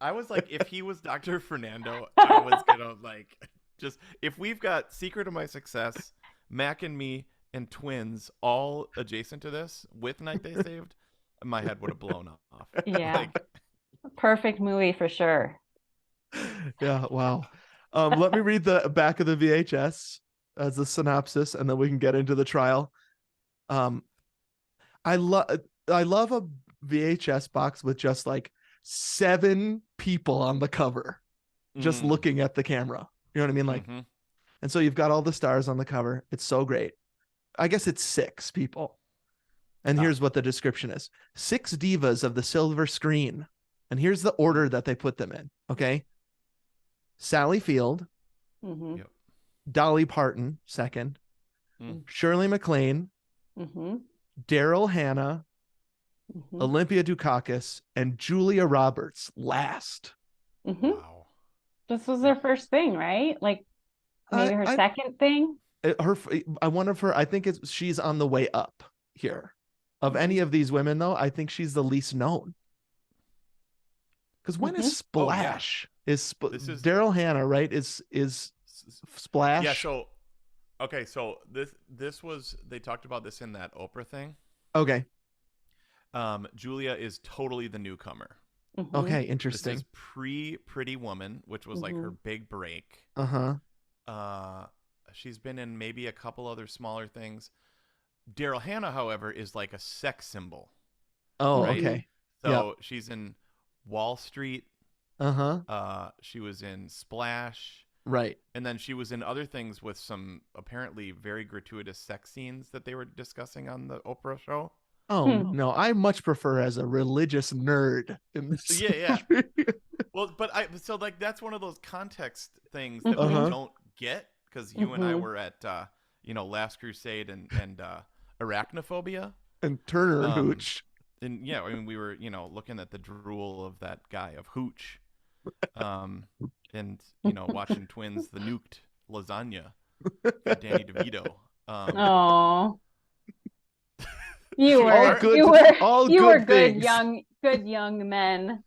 I was like, if he was Dr. Fernando, I was gonna if we've got Secret of My Success, Mac and Me, and Twins all adjacent to this with Night They Saved, my head would have blown off. Yeah. Perfect movie for sure. Yeah. Wow. Let me read the back of the VHS as a synopsis, and then we can get into the trial. I love a VHS box with just like 7 people on the cover just looking at the camera. You know what I mean? Like, and so you've got all the stars on the cover. It's so great. I guess it's 6 people. And here's what the description is. 6 divas of the silver screen. And here's the order that they put them in. Okay. Sally Field, Dolly Parton, second, Shirley MacLaine, Daryl Hannah, Olympia Dukakis, and Julia Roberts last. Wow. This was her first thing, right? Like maybe her second thing. I think she's on the way up here. Of any of these women, though, I think she's the least known. Because when is Splash? Is Daryl Hannah, right? Is Splash? Yeah. So, okay. So this was, they talked about this in that Oprah thing. Okay. Julia is totally the newcomer. Okay, interesting. This is pre-Pretty Woman, which was like her big break. She's been in maybe a couple other smaller things. Daryl Hannah, however, is like a sex symbol. Oh, right? okay. So she's in Wall Street. She was in Splash. Right. And then she was in other things with some apparently very gratuitous sex scenes that they were discussing on the Oprah show. Oh, no, I much prefer as a religious nerd in this. Yeah. Well, but so like that's one of those context things that we don't get, because you and I were at Last Crusade and Arachnophobia and Turner and Hooch. And yeah, I mean we were looking at the drool of that guy of Hooch, and watching Twins the Nuked lasagna by Danny DeVito. Oh. You were good young men.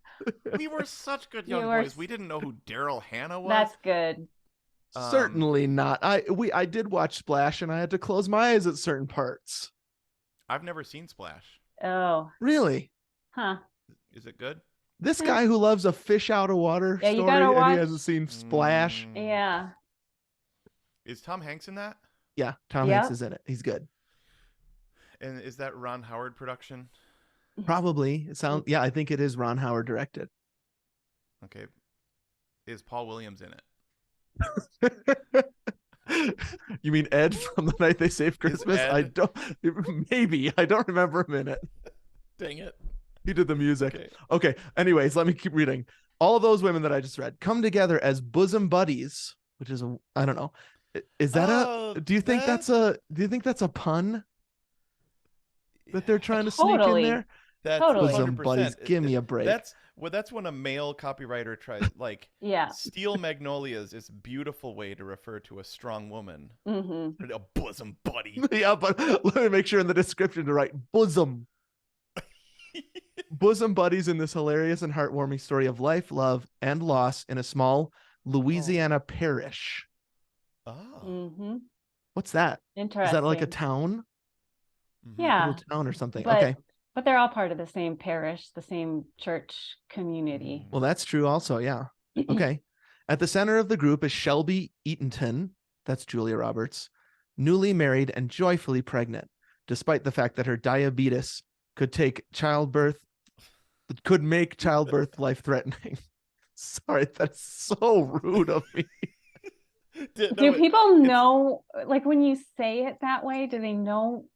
We were such good young boys. We didn't know who Daryl Hannah was. That's good. Certainly not. I did watch Splash, and I had to close my eyes at certain parts. I've never seen Splash. Oh, really? Huh? Is it good? This guy who loves a fish out of water story, you gotta watch. And he hasn't seen Splash. Yeah. Is Tom Hanks in that? Yeah, Tom Hanks is in it. He's good. And is that Ron Howard production? Probably. I think it is Ron Howard directed. Okay. Is Paul Williams in it? You mean Ed from The Night They Saved Christmas? I don't remember him in it. Dang it. He did the music. Okay. Anyways, let me keep reading. All those women that I just read come together as bosom buddies, which is I don't know. Is that do you think that's a pun? That they're trying to sneak in there? That's bosom buddies. Give me a break. That's when a male copywriter tries, like, Steel Magnolias is a beautiful way to refer to a strong woman. A bosom buddy. Yeah, but let me make sure in the description to write bosom. Bosom buddies in this hilarious and heartwarming story of life, love, and loss in a small Louisiana parish. Oh. What's that? Interesting. Is that like a town? Yeah. A little town or something. Okay. But they're all part of the same parish, the same church community. Well, that's true also, yeah. Okay. At the center of the group is Shelby Eatonton, that's Julia Roberts, newly married and joyfully pregnant, despite the fact that her diabetes could make childbirth life-threatening. Sorry, that's so rude of me. Do people know, like when you say it that way, do they know?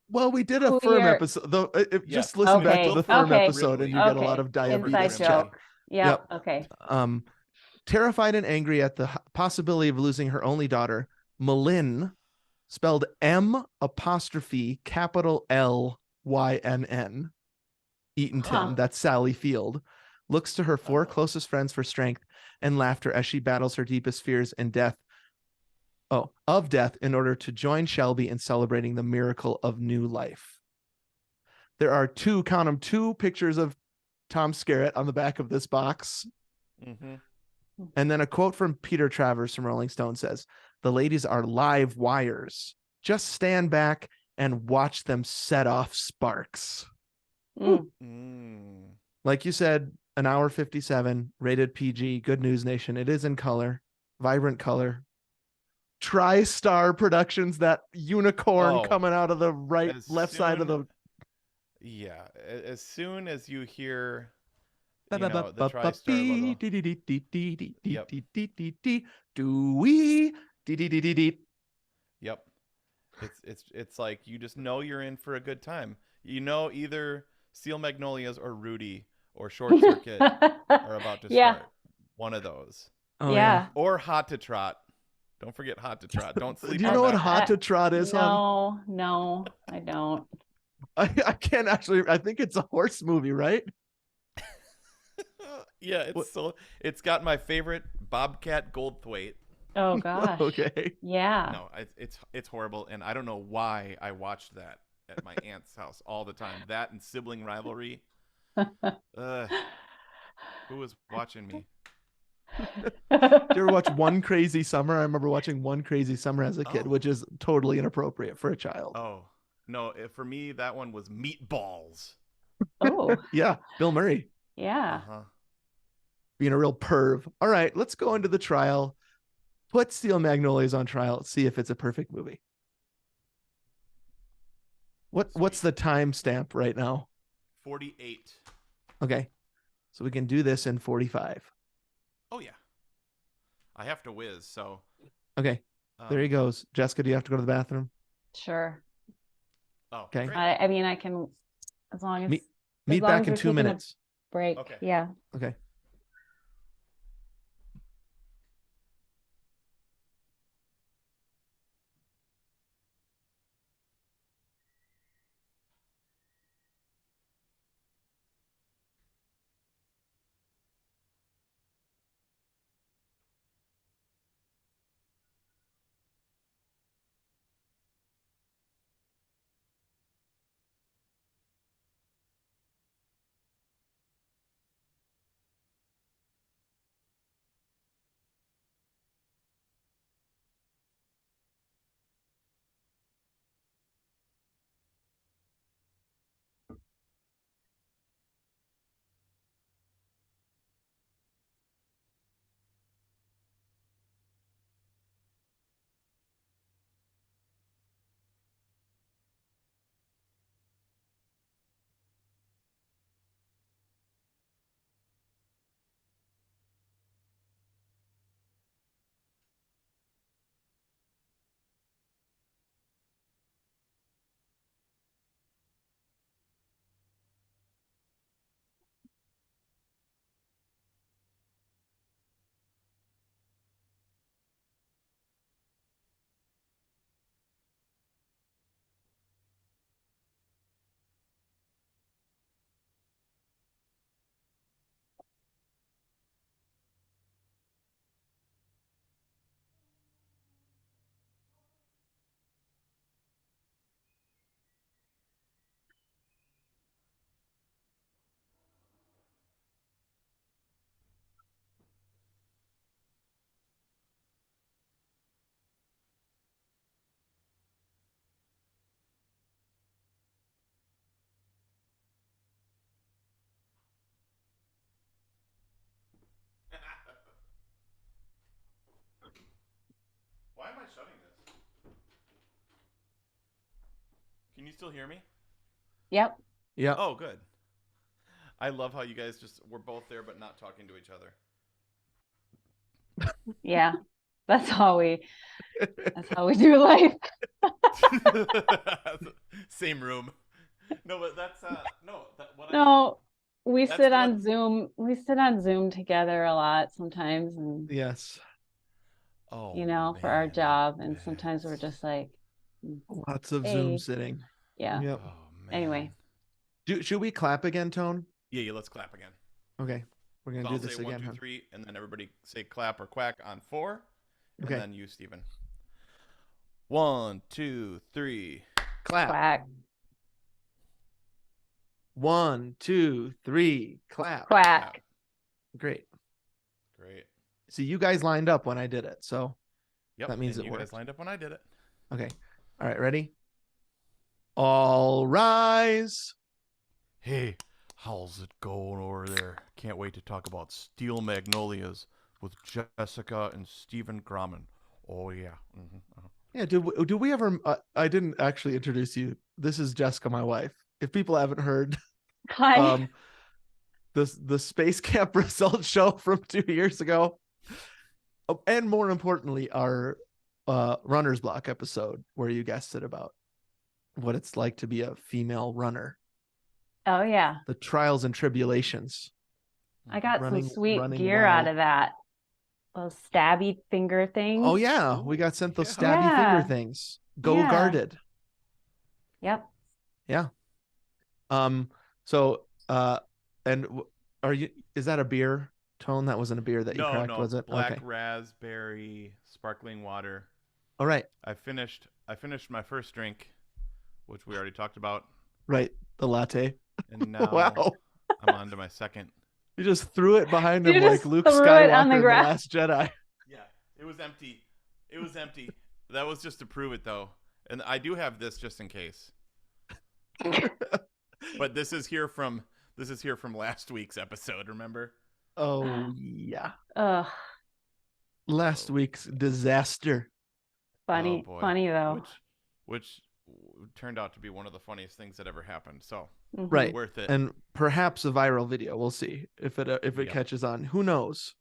Well, we did a firm episode, though. Just listen back to the firm episode, and you get a lot of diabetes. Inside joke. Yep. Okay. Terrified and angry at the possibility of losing her only daughter, Malin, spelled M''Lynn, Eatonton, that's Sally Field, looks to her 4 closest friends for strength and laughter as she battles her deepest fears of death in order to join Shelby in celebrating the miracle of new life. There are two pictures of Tom Skerritt on the back of this box. And then a quote from Peter Travers from Rolling Stone says, "The ladies are live wires. Just stand back and watch them set off sparks." Like you said, an hour 57, rated PG, Good News Nation. It is in color, vibrant color. TriStar Productions, that unicorn coming out of the left side of the. Yeah, as soon as you hear You know, the TriStar logo. Yep. It's like you just know you're in for a good time. You know, either Steel Magnolias or Rudy or Short Circuit are about to Yeah. start. One of those. Oh Yeah. Or Hot to Trot. Don't forget Hot to Trot. Don't sleep Do you on know what that Hot to Trot is, hon? No, I don't. I can't actually. I think it's a horse movie, right? Yeah, it's got my favorite Bobcat Goldthwait. Oh gosh. Okay. Yeah. No, it's horrible, and I don't know why I watched that at my aunt's house all the time. That and sibling rivalry. Who was watching me? Did you ever watch One Crazy Summer? I remember watching One Crazy Summer as a kid, which is totally inappropriate for a child. Oh, no, for me that one was Meatballs. Oh. Yeah, Bill Murray. Yeah. Being a real perv. All right, let's go into the trial. Put Steel Magnolias on trial. See if it's a perfect movie. What's the timestamp right now? 48. Okay, so we can do this in 45. Oh yeah, I have to whiz. So okay, there he goes. Jessica, do you have to go to the bathroom? Sure. Oh, okay. Great. I mean, I can, as long as meet back in 2 minutes. Break. Okay. Yeah. Okay. Why am I shutting this? Can you still hear me? Yep. Yeah. Oh, good. I love how you guys were both there but not talking to each other. Yeah. That's how we do life. Same room. No, but that's we sit on Zoom. We sit on Zoom together a lot sometimes, and yes. Oh, for our job, and sometimes we're just like lots of Zoom sitting. Yeah. Yep. Oh, man. Anyway. Should we clap again, Tone? Yeah, let's clap again. Okay. We're going to do this again. 1, 2, 3, and then everybody say clap or quack on 4. And then you, Steven. 1, 2, 3. Clap. Quack. 1, 2, 3. Clap. Quack. Great. See, you guys lined up when I did it, so that means and it you worked. guys lined up when I did it. Okay. All right, ready? All rise. Hey, how's it going over there? Can't wait to talk about Steel Magnolias with Jessica and Stephen Grahmann. Oh, yeah. Yeah, do we ever... I didn't actually introduce you. This is Jessica, my wife. If people haven't heard... Hi. the space camp results show from 2 years ago. Oh, and more importantly, our runner's block episode where you guessed it about what it's like to be a female runner. Oh yeah. The trials and tribulations. I got Running- some sweet running gear wild. out of that. Those stabby finger things. Oh yeah, we got sent those stabby Yeah. finger things. Go Yeah. guarded. Yep. Yeah. So are you? Is that a beer, Tone? That wasn't a beer that you cracked, was it? Black Okay. raspberry sparkling water. All right. I finished my first drink, which we already talked about, Right. The latte. and now Wow. I'm on to my second. You just threw it behind You him like just Luke threw it Skywalker on the in The ground. Last Jedi. Yeah, it was empty. It was empty. That was just to prove it, though. And I do have this just in case. But this is here from last week's episode. Remember? Oh yeah. Ugh. Last week's disaster. Funny. Oh, boy. Funny though. Which turned out to be one of the funniest things that ever happened. So Mhm. Right. worth it. And perhaps a viral video. We'll see if it Yep. catches on. Who knows?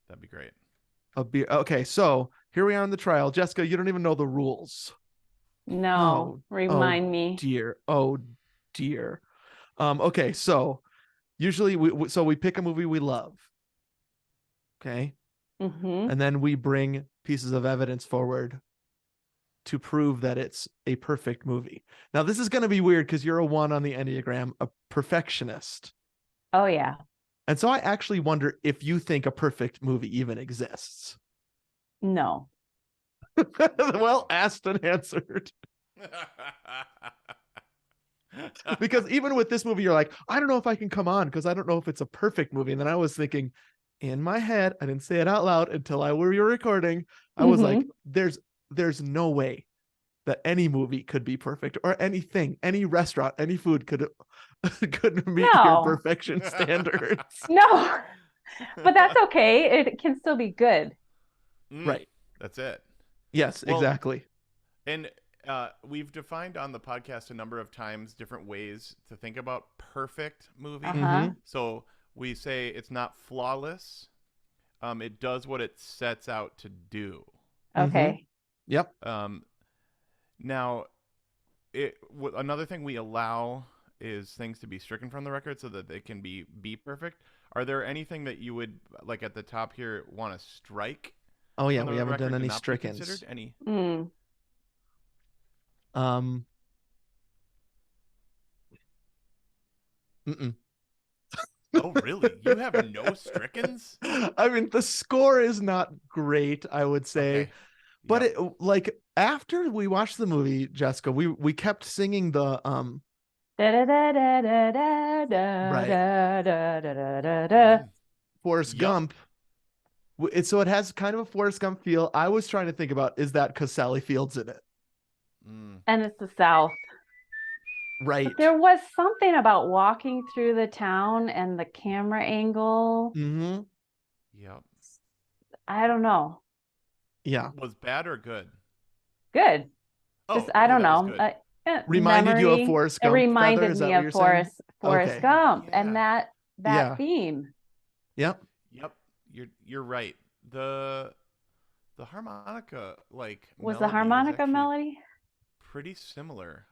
That'd be great. A beer. Okay, so here we are in the trial. Jessica, you don't even know the rules. No. Remind me. Dear. Oh dear. Okay, so usually we pick a movie we love. Okay. Mm-hmm. And then we bring pieces of evidence forward to prove that it's a perfect movie. Now, this is going to be weird because you're a 1 on the Enneagram, a perfectionist. Oh yeah. And so I actually wonder if you think a perfect movie even exists. No. Well, asked and answered. Because even with this movie, you're like, I don't know if I can come on because I don't know if it's a perfect movie. And then I was thinking in my head, I didn't say it out loud until we were recording. I was like, there's no way that any movie could be perfect, or anything, any restaurant, any food could meet your No. perfection standards. No. But that's okay. It can still be good. Right. That's it. Yes, Well, exactly. And we've defined on the podcast a number of times different ways to think about perfect movie. Uh-huh. So we say it's not flawless. It does what it sets out to do. Okay. Yep. Now, another thing we allow is things to be stricken from the record so that they can be perfect. Are there anything that you would, like at the top here, want to strike? Oh yeah, from the we haven't record done to any not be strickens. considered? Any? Mm. Mm-mm. Oh, really? You have no strickens? I mean, the score is not great, I would say. Okay. But Yep. it, like, after we watched the movie, Jessica, we kept singing the Forrest Yep. Gump. So it has kind of a Forrest Gump feel. I was trying to think about, is that because Sally Field's in it? And it's the South. Right. But there was something about walking through the town and the camera angle. Mm-hmm. Yep. I don't know. Yeah. Was bad or good? Good. Just I don't that was know. good. Reminded you of Memory, Forrest it Gump, Feather? reminded Is that me what of you're saying? Forrest Okay. Gump Yeah. and that Yeah. theme. Yep. Yep. You're right. The harmonica Was the melody harmonica actually melody? pretty similar.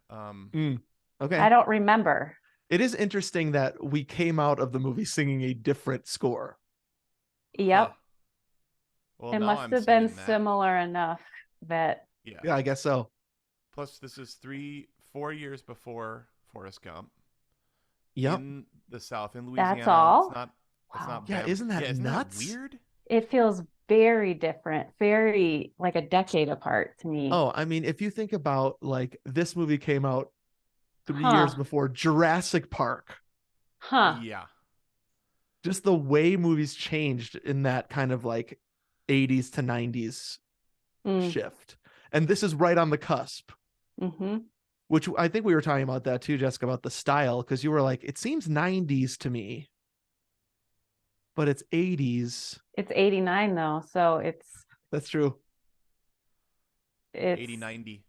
Okay. I don't remember. It is interesting that we came out of the movie singing a different score. Yep. Huh. Well, It now must I'm have been singing that. similar enough that Yeah. Yeah, I guess so. Plus, this is 4 years before Forrest Gump. Yep. In the South, in Louisiana. That's all? It's Wow. not Yeah, bad. isn't that isn't nuts? That weird? It feels very different, very like a decade apart to me. Oh, I mean, if you think about, like, this movie came out 3 Huh. years before Jurassic Park. Huh. Yeah. Just the way movies changed in that kind of like 80s to 90s Mm. shift. And this is right on the cusp, Mm-hmm. which I think we were talking about that too, Jessica, about the style, because you were like, it seems 90s to me, but it's 80s. It's 89 though, so That's true. it's 80, 90.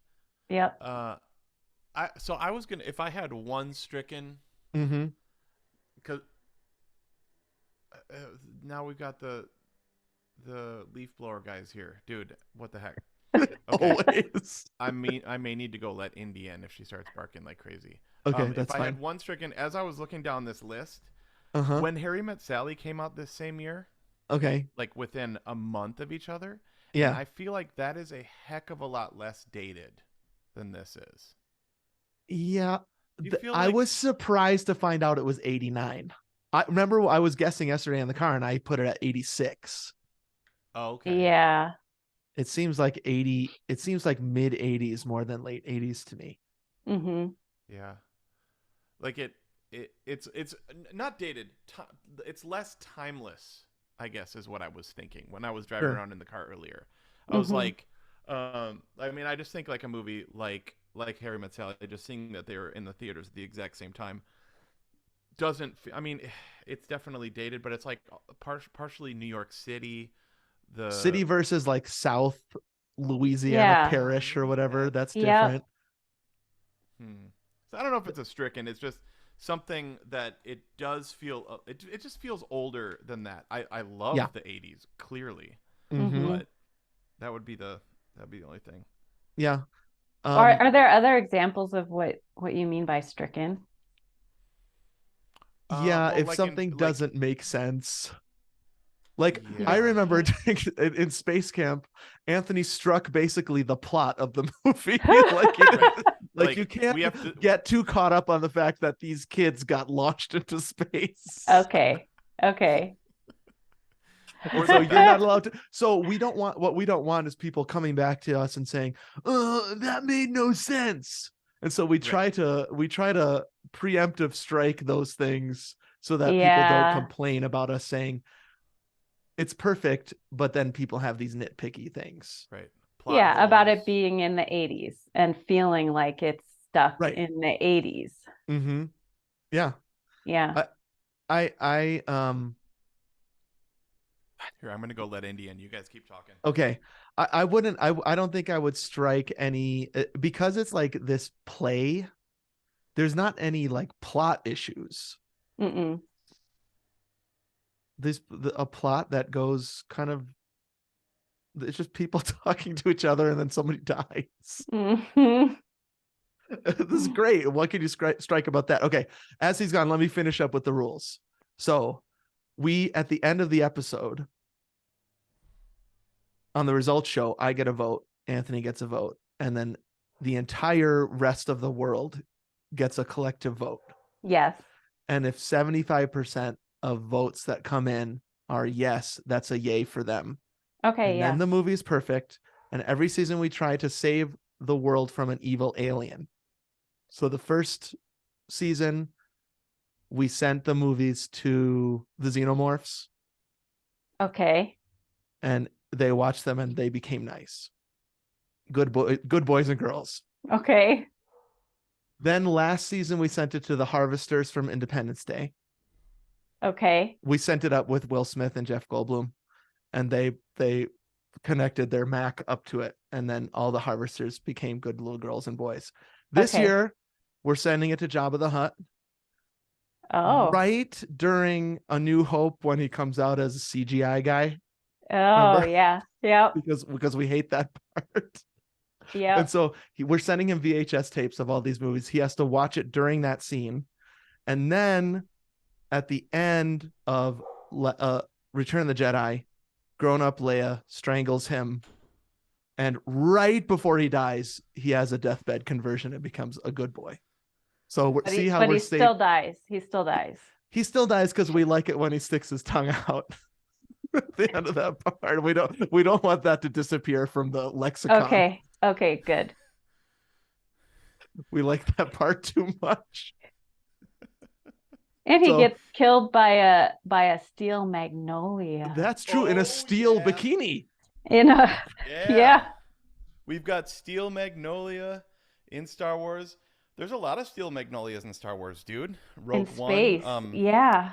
Yep. I was gonna, if I had one stricken, Mm-hmm. because now we've got the leaf blower guys here, dude. What the heck? Okay, Always. I may need to go let Indy in if she starts barking like crazy. Okay, If that's I fine. had one stricken, as I was looking down this list, Uh-huh. when Harry Met Sally came out this same year, Okay. like within a month of each other, and Yeah. I feel like that is a heck of a lot less dated than this is. Yeah. Do you feel I like was surprised to find out it was 89. I remember I was guessing yesterday in the car and I put it at 86. Oh, okay. Yeah. It seems like 80, it seems like mid 80s more than late 80s to me. Mm-hmm. Yeah. Like it's not dated. It's less timeless, I guess, is what I was thinking when I was driving Sure. around in the car earlier. I was Mhm. like, I mean, I just think like a movie like Harry Met Sally, just seeing that they were in the theaters at the exact same time doesn't. I mean, it's definitely dated, but it's like partially New York City. City The versus like South Louisiana Yeah. Parish or maybe whatever. that's That's Yep. different. So I don't know if it's a stricken. It's just something that it does feel. It just feels older than that. I love Yeah. the '80s clearly, Mm-hmm. Mhm. but that'd be the only thing. Yeah. Are there other examples of what you mean by stricken? Yeah, Well, if like in something like doesn't make sense. Like I yeah, remember in Space Camp, Anthony struck basically the plot of the movie. like you, right. like you Like can't we have to. get too caught up on the fact that these kids got launched into space. Okay. Okay. Or So the you're not bad. allowed to. So we don't want what we don't want is people coming back to us and saying, that made no sense." And so we Right. try to preemptive strike those things so that people don't Yeah. complain about us saying it's perfect, but then people have these nitpicky things. Right. Plot Yeah, about it holes. being in the 80s and feeling like it's stuck Right. in the 80s. Mm-hmm. Yeah. Yeah. I Here, I'm gonna go let Indy in. You guys keep talking. okay. I wouldn't I don't think I would strike any because it's like this play. There's not any like plot issues. Mm-mm. There's a plot that goes kind of it's just people talking to each other and then somebody dies. Mm-hmm. This is great. What can you strike about that? Okay, as he's gone, let me finish up with the rules. So we at the end of the episode on the results show, I get a vote, Anthony gets a vote, and then the entire rest of the world gets a collective vote. Yes. And if 75% of votes that come in are yes, that's a yay for them. Okay, And yeah. then the movie is perfect. And every season we try to save the world from an evil alien. So the first season, we sent the movies to the xenomorphs Okay. and they watched them and they became nice. Good boys and girls. Okay. Then last season, we sent it to the harvesters from Independence Day. Okay. We sent it up with Will Smith and Jeff Goldblum, and they connected their Mac up to it, and then all the harvesters became good little girls and boys. This Okay. year, we're sending it to Jabba the Hutt Oh. right during A New Hope when he comes out as a CGI guy. Oh, Remember? yeah. Yep. because we hate that part. Yep. And so we're sending him VHS tapes of all these movies. He has to watch it during that scene, and then at the end of Return of the Jedi, grown-up Leia strangles him, and right before he dies, he has a deathbed conversion and becomes a good boy. So But see he, how but we're he still dies. He still dies. He still dies because we like it when he sticks his tongue out at the end of that part. We don't want that to disappear from the lexicon. Okay. Okay, good. We like that part too much. And he So- gets killed by a steel magnolia. That's true. In Oh, a steel yeah. bikini. In a yeah. We've got Steel Magnolia in Star Wars. There's a lot of Steel Magnolias in Star Wars, dude. Rogue In space. One. Yeah.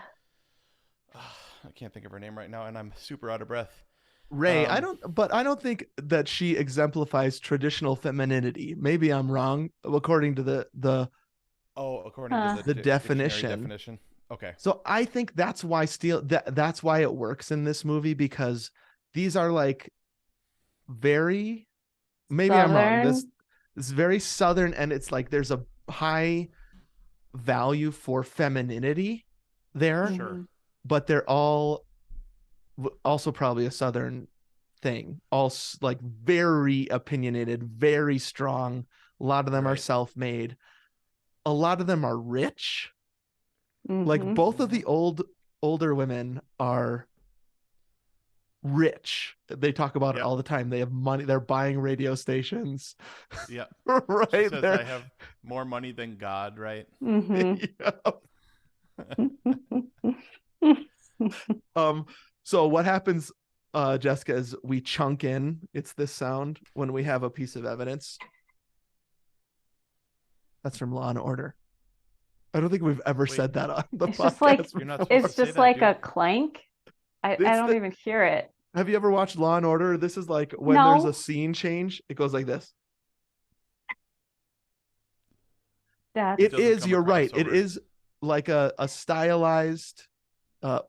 I can't think of her name right now, and I'm super out of breath. Rey, I don't think that she exemplifies traditional femininity. Maybe I'm wrong, according to the according to the dictionary definition. definition. Okay. So I think that's why that's why it works in this movie, because these are like very, maybe I'm wrong. This Southern. is very Southern, and it's like there's a high value for femininity there, Sure. Mhm. but they're all also probably a Southern thing. All like very opinionated, very strong. A lot of them are Right. self-made. A lot of them are rich. Like Mhm. both of the older women are rich. They talk about it Yep. all the time. They have money. They're buying radio stations. Yep. Right She says, there. I have more money than God, right? Mhm. Um, so what happens, Jessica, is we chunk in. It's this sound when we have a piece of evidence. That's from Law and Order. I don't think we've ever Wait, said that on the It's just like podcast you're not before. supposed it's to say just that, like dude. a clank. I It's don't even hear it. Have you ever watched Law and Order? This is like when there's No. a scene change, it goes like this. That's It It doesn't is, come you're across right. so It rude. is like a stylized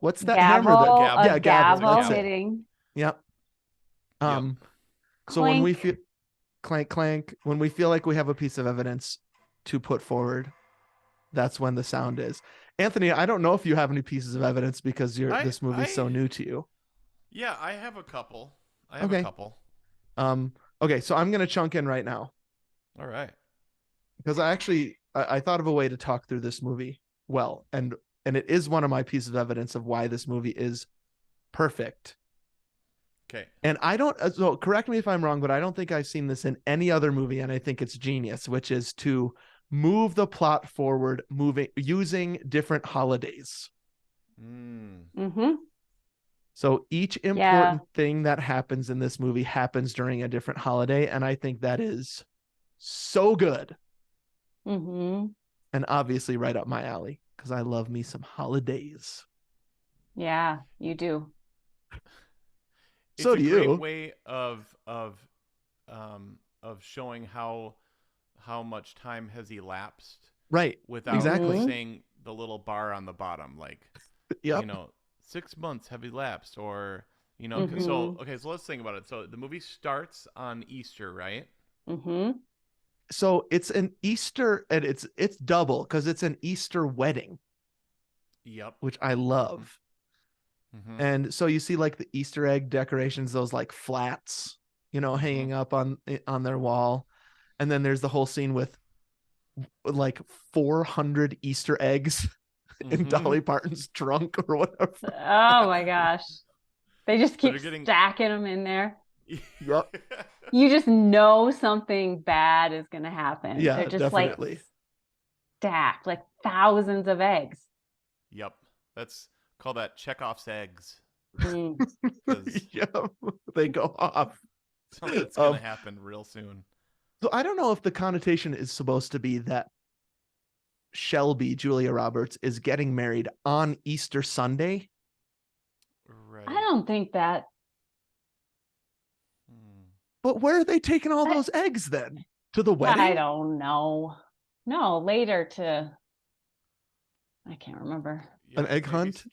what's that hammer that gavel, gavel. a yeah, gavel. gavel That's it. hitting. Yep. Yep. So when we Clink. feel clank clank, when we feel like we have a piece of evidence to put forward, that's when the sound is. Anthony, I don't know if you have any pieces of evidence because this movie's so new to you. Yeah, I have a couple. Okay. Okay, so I'm gonna chunk in right now All right. because I thought of a way to talk through this movie well, and it is one of my pieces of evidence of why this movie is perfect. Okay. And I don't, so correct me if I'm wrong, but I don't think I've seen this in any other movie, and I think it's genius, which is to move the plot forward, using different holidays. Mm-hmm. So each important thing that happens in this movie happens during a different holiday, and I think that is so good. Mm-hmm. And obviously right up my alley, because I love me some holidays. Yeah, you do. It's So a do great you. way of showing how much time has elapsed, Right. without Exactly. saying the little bar on the bottom, like, Yep. 6 months have elapsed, or Mhm. So let's think about it. So the movie starts on Easter, right? Mm-hmm. So it's an Easter, and it's double because it's an Easter wedding, Yep. which I love. Mm-hmm. And so you see like the Easter egg decorations, those like flats, hanging up on their wall. And then there's the whole scene with like 400 Easter eggs in Dolly Parton's trunk or whatever. Oh my gosh. They just keep stacking them in there. Yep. You just know something bad is going to happen. Yeah, They're just definitely. like stacked, like thousands of eggs. Yep. That's call that Chekhov's eggs. Yep. They go off. Something's going to happen real soon. So I don't know if the connotation is supposed to be that Shelby, Julia Roberts, is getting married on Easter Sunday. Right. I don't think that. But where are they taking all those eggs then? To the wedding? I don't know. No, later to. I can't remember. An egg hunt?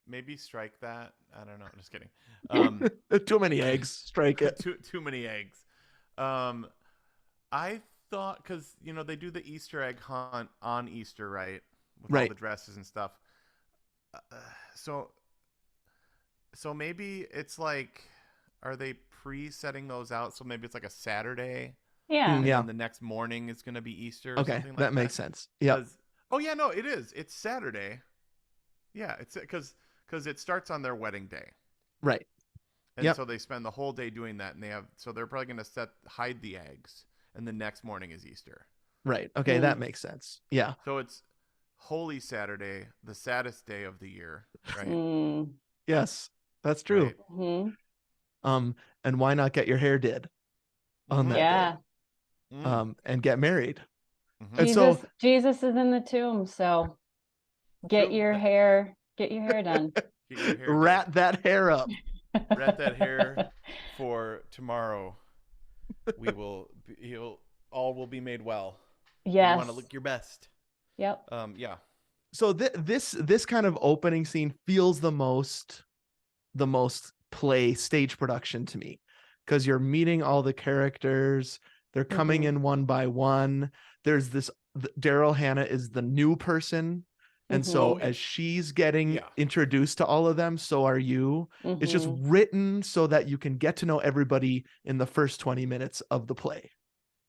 Maybe strike that. I don't know. Just kidding. Too many eggs. Strike it. Too many eggs. I thought, because they do the Easter egg hunt on Easter, right? With all the dresses and stuff. So maybe it's like, are they pre-setting those out? So maybe it's like a Saturday. Yeah. And then the next morning is going to be Easter. Or something like that makes sense. Yeah. Oh yeah, no, it is. It's Saturday. Yeah, it's because it starts on their wedding day. Right. And so they spend the whole day doing that, and they're probably going to hide the eggs, and the next morning is Easter. Right. Okay, that makes sense. Yeah. So it's Holy Saturday, the saddest day of the year, right? Yes, that's true. Right? Mm-hmm. And why not get your hair did on that day? And get married. Mm-hmm. And Jesus is in the tomb, so get your hair done. Get your hair rat that hair up. Rat that hair for tomorrow. All will be made well. Yes. You want to look your best. Yep. Yeah. So this kind of opening scene feels the most play stage production to me, because you're meeting all the characters. They're coming in one by one. There's this Daryl Hannah is the new person. And so as she's getting introduced to all of them, so are you. It's just written so that you can get to know everybody in the first 20 minutes of the play.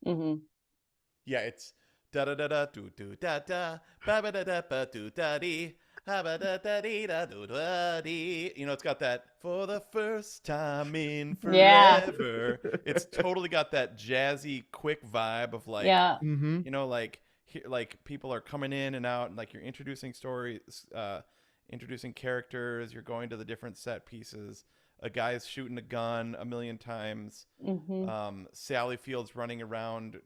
Yeah, it's da da da da do do da da ba ba da da ba do da dee ha ba da da dee da do da dee. You know, it's got that for the first time in forever. It's totally got that jazzy, quick vibe of like, you know, like people are coming in and out, and like you're introducing stories, introducing characters. You're going to the different set pieces. A guy's shooting a gun a million times. Sally Field's running around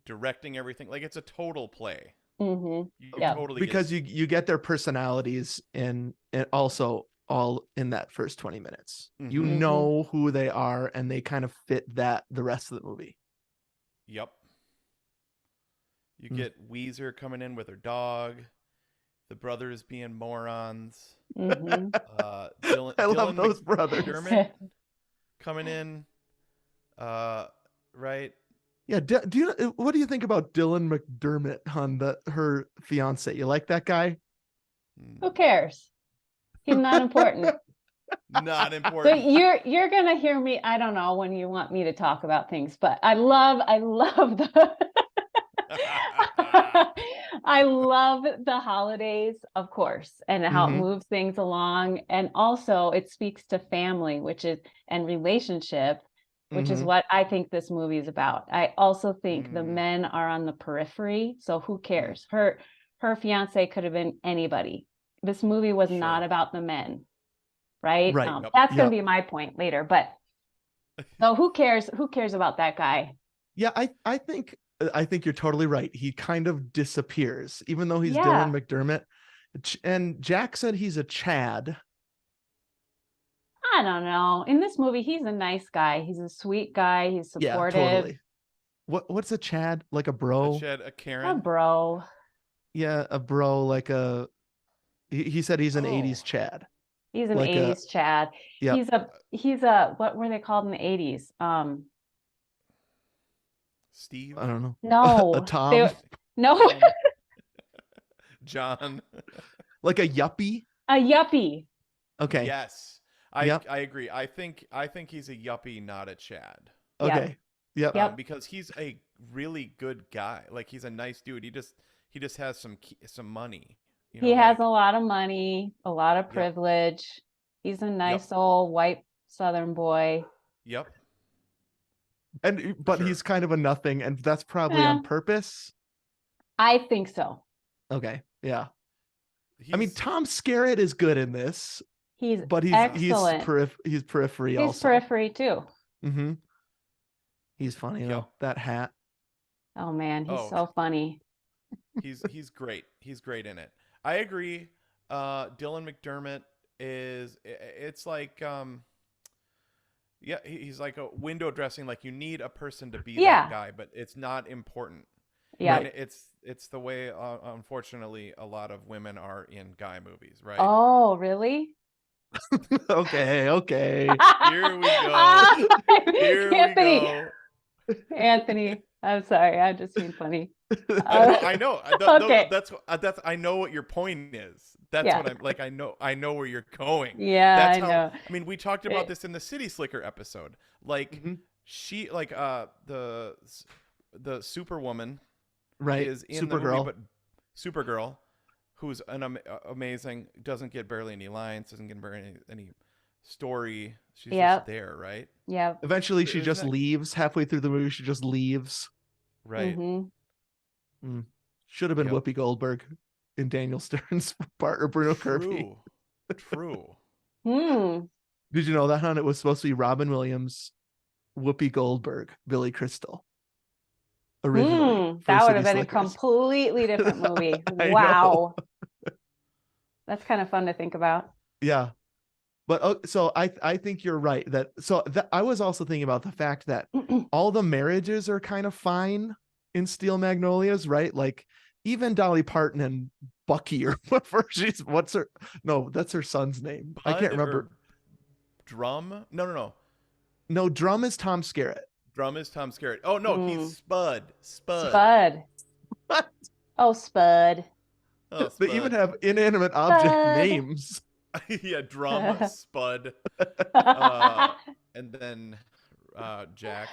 directing everything. Like, it's a total play. Totally because you get their personalities and also all in that first 20 minutes. You know who they are, and they kind of fit that the rest of the movie. Yep. You get Weezer coming in with her dog, the brothers being morons. I love those brothers. McDermott coming in, right? Yeah. What do you think about Dylan McDermott, her fiance? You like that guy? Who cares? He's not important. Not important. But you're gonna hear me. I don't know when you want me to talk about things, but I love the I love the holidays, of course, and how it moves things along. And also it speaks to family, and relationship, which is what I think this movie is about. I also think the men are on the periphery. So who cares? Her fiance could have been anybody. This movie was not about the men, right? That's going to be my point later. But so who cares? Who cares about that guy? Yeah, I think you're totally right. He kind of disappears, even though he's Dylan McDermott. And Jack said he's a Chad. I don't know. In this movie, he's a nice guy. He's a sweet guy. He's supportive. Yeah, totally. What's a Chad? Like a bro? A Chad, a Karen? A bro. Yeah, a bro, like a... He said he's an 80s Chad. He's an 80s Chad. Yep. He's a what were they called in the 80s? Steve? I don't know. No. A Tom? No. John. Like a yuppie? A yuppie. Okay. Yes. I agree. I think he's a yuppie, not a Chad. Okay. Yep. Because he's a really good guy. Like, he's a nice dude. He just has some money. You know, he has a lot of money, a lot of privilege. He's a nice old white Southern boy. Yep. But he's kind of a nothing, and that's probably on purpose. I think so. Okay. Yeah. I mean, Tom Skerritt is good in this. He's excellent. He's periphery also. He's periphery too. He's funny though. That hat. Oh man, he's so funny. He's great. He's great in it. I agree. Dylan McDermott it's like he's like a window dressing. Like, you need a person to be that guy, but it's not important. Yeah, and it's the way unfortunately a lot of women are in guy movies, right? Oh, really? Okay. Here we go. Anthony. Anthony, I'm sorry. I'm just being funny. I know. Okay. That's I know what your point is. That's what I'm like. I know where you're going. Yeah, that's I know. I mean, we talked about this in the City Slicker episode. Like, she, like, the Superwoman, right, is in the movie, but Supergirl, who's an amazing, doesn't get barely any lines, doesn't get barely any story. She's just there, right? Yeah. Eventually, she just leaves halfway through the movie. She just leaves. Right. Should have been Whoopi Goldberg in Daniel Stern's partner Bruno Kirby. True. Did you know that, hon? It was supposed to be Robin Williams, Whoopi Goldberg, Billy Crystal. Originally, that would have been a completely different movie. Wow. That's kind of fun to think about. Yeah. But so I think you're right I was also thinking about the fact that all the marriages are kind of fine in Steel Magnolias, right? Like, even Dolly Parton and Bucky or whatever that's her son's name. I can't remember. Drum? No. No, Drum is Tom Skerritt. Drum is Tom Skerritt. Oh no, he's Spud. Spud. What? Oh, Spud. Oh, They Spud. even have inanimate object names. Yeah, Drum, Spud, and then Jack.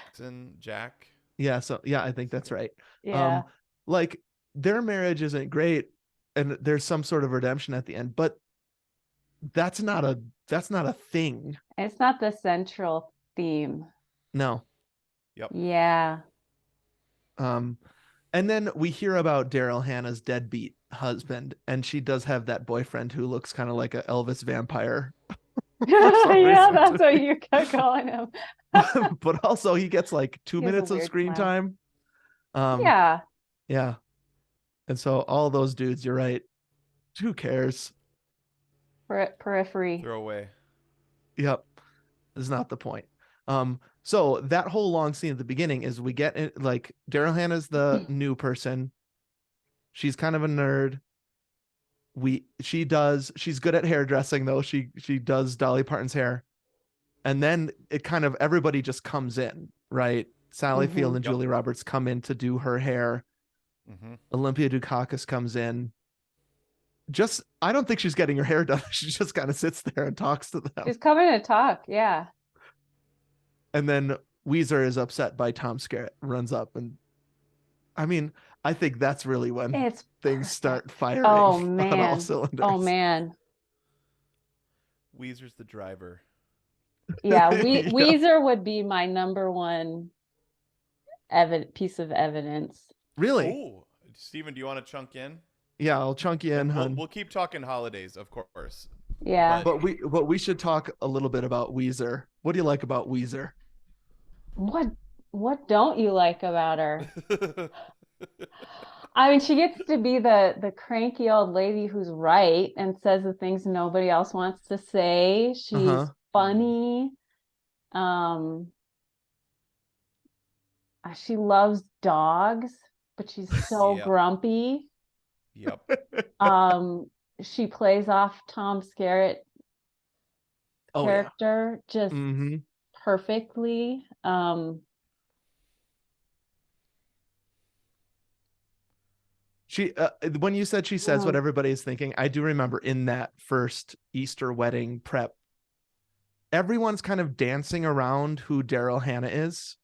Yeah, so yeah, I think that's right. Yeah. Like their marriage isn't great, and there's some sort of redemption at the end, but that's not a thing. It's not the central theme. No. Yep. Yeah. And then we hear about Daryl Hannah's deadbeat husband, and she does have that boyfriend who looks kind of like a Elvis vampire. Yeah, that's what you kept calling him. But also he gets like 2 minutes of screen time. Yeah. Yeah. And so all those dudes, you're right. Who cares? Periphery. Throw away. Yep. Is not the point. So that whole long scene at the beginning is we get in, like Daryl Hannah's the new person. She's kind of a nerd. She's good at hairdressing though. She does Dolly Parton's hair. And then it kind of everybody just comes in, right? Sally Field and Julie Roberts come in to do her hair. Olympia Dukakis comes in. I don't think she's getting her hair done. She just kind of sits there and talks to them. She's coming to talk, yeah. And then Weezer is upset by Tom Skerritt, runs up, and I mean, I think that's really when things start firing on all cylinders. Oh man. Weezer's the driver. Yeah, Weezer would be my number one piece of evidence. Really? Oh, Steven, do you want to chunk in? Yeah, I'll chunk you in, hun. We'll keep talking holidays, of course. Yeah. But we should talk a little bit about Weezer. What do you like about Weezer? What don't you like about her? I mean, she gets to be the cranky old lady who's right and says the things nobody else wants to say. She's funny. She loves dogs, but she's so grumpy. Yep. She plays off Tom Skerritt character just perfectly. She when you said she says what everybody is thinking, I do remember in that first Easter wedding prep, everyone's kind of dancing around who Daryl Hannah is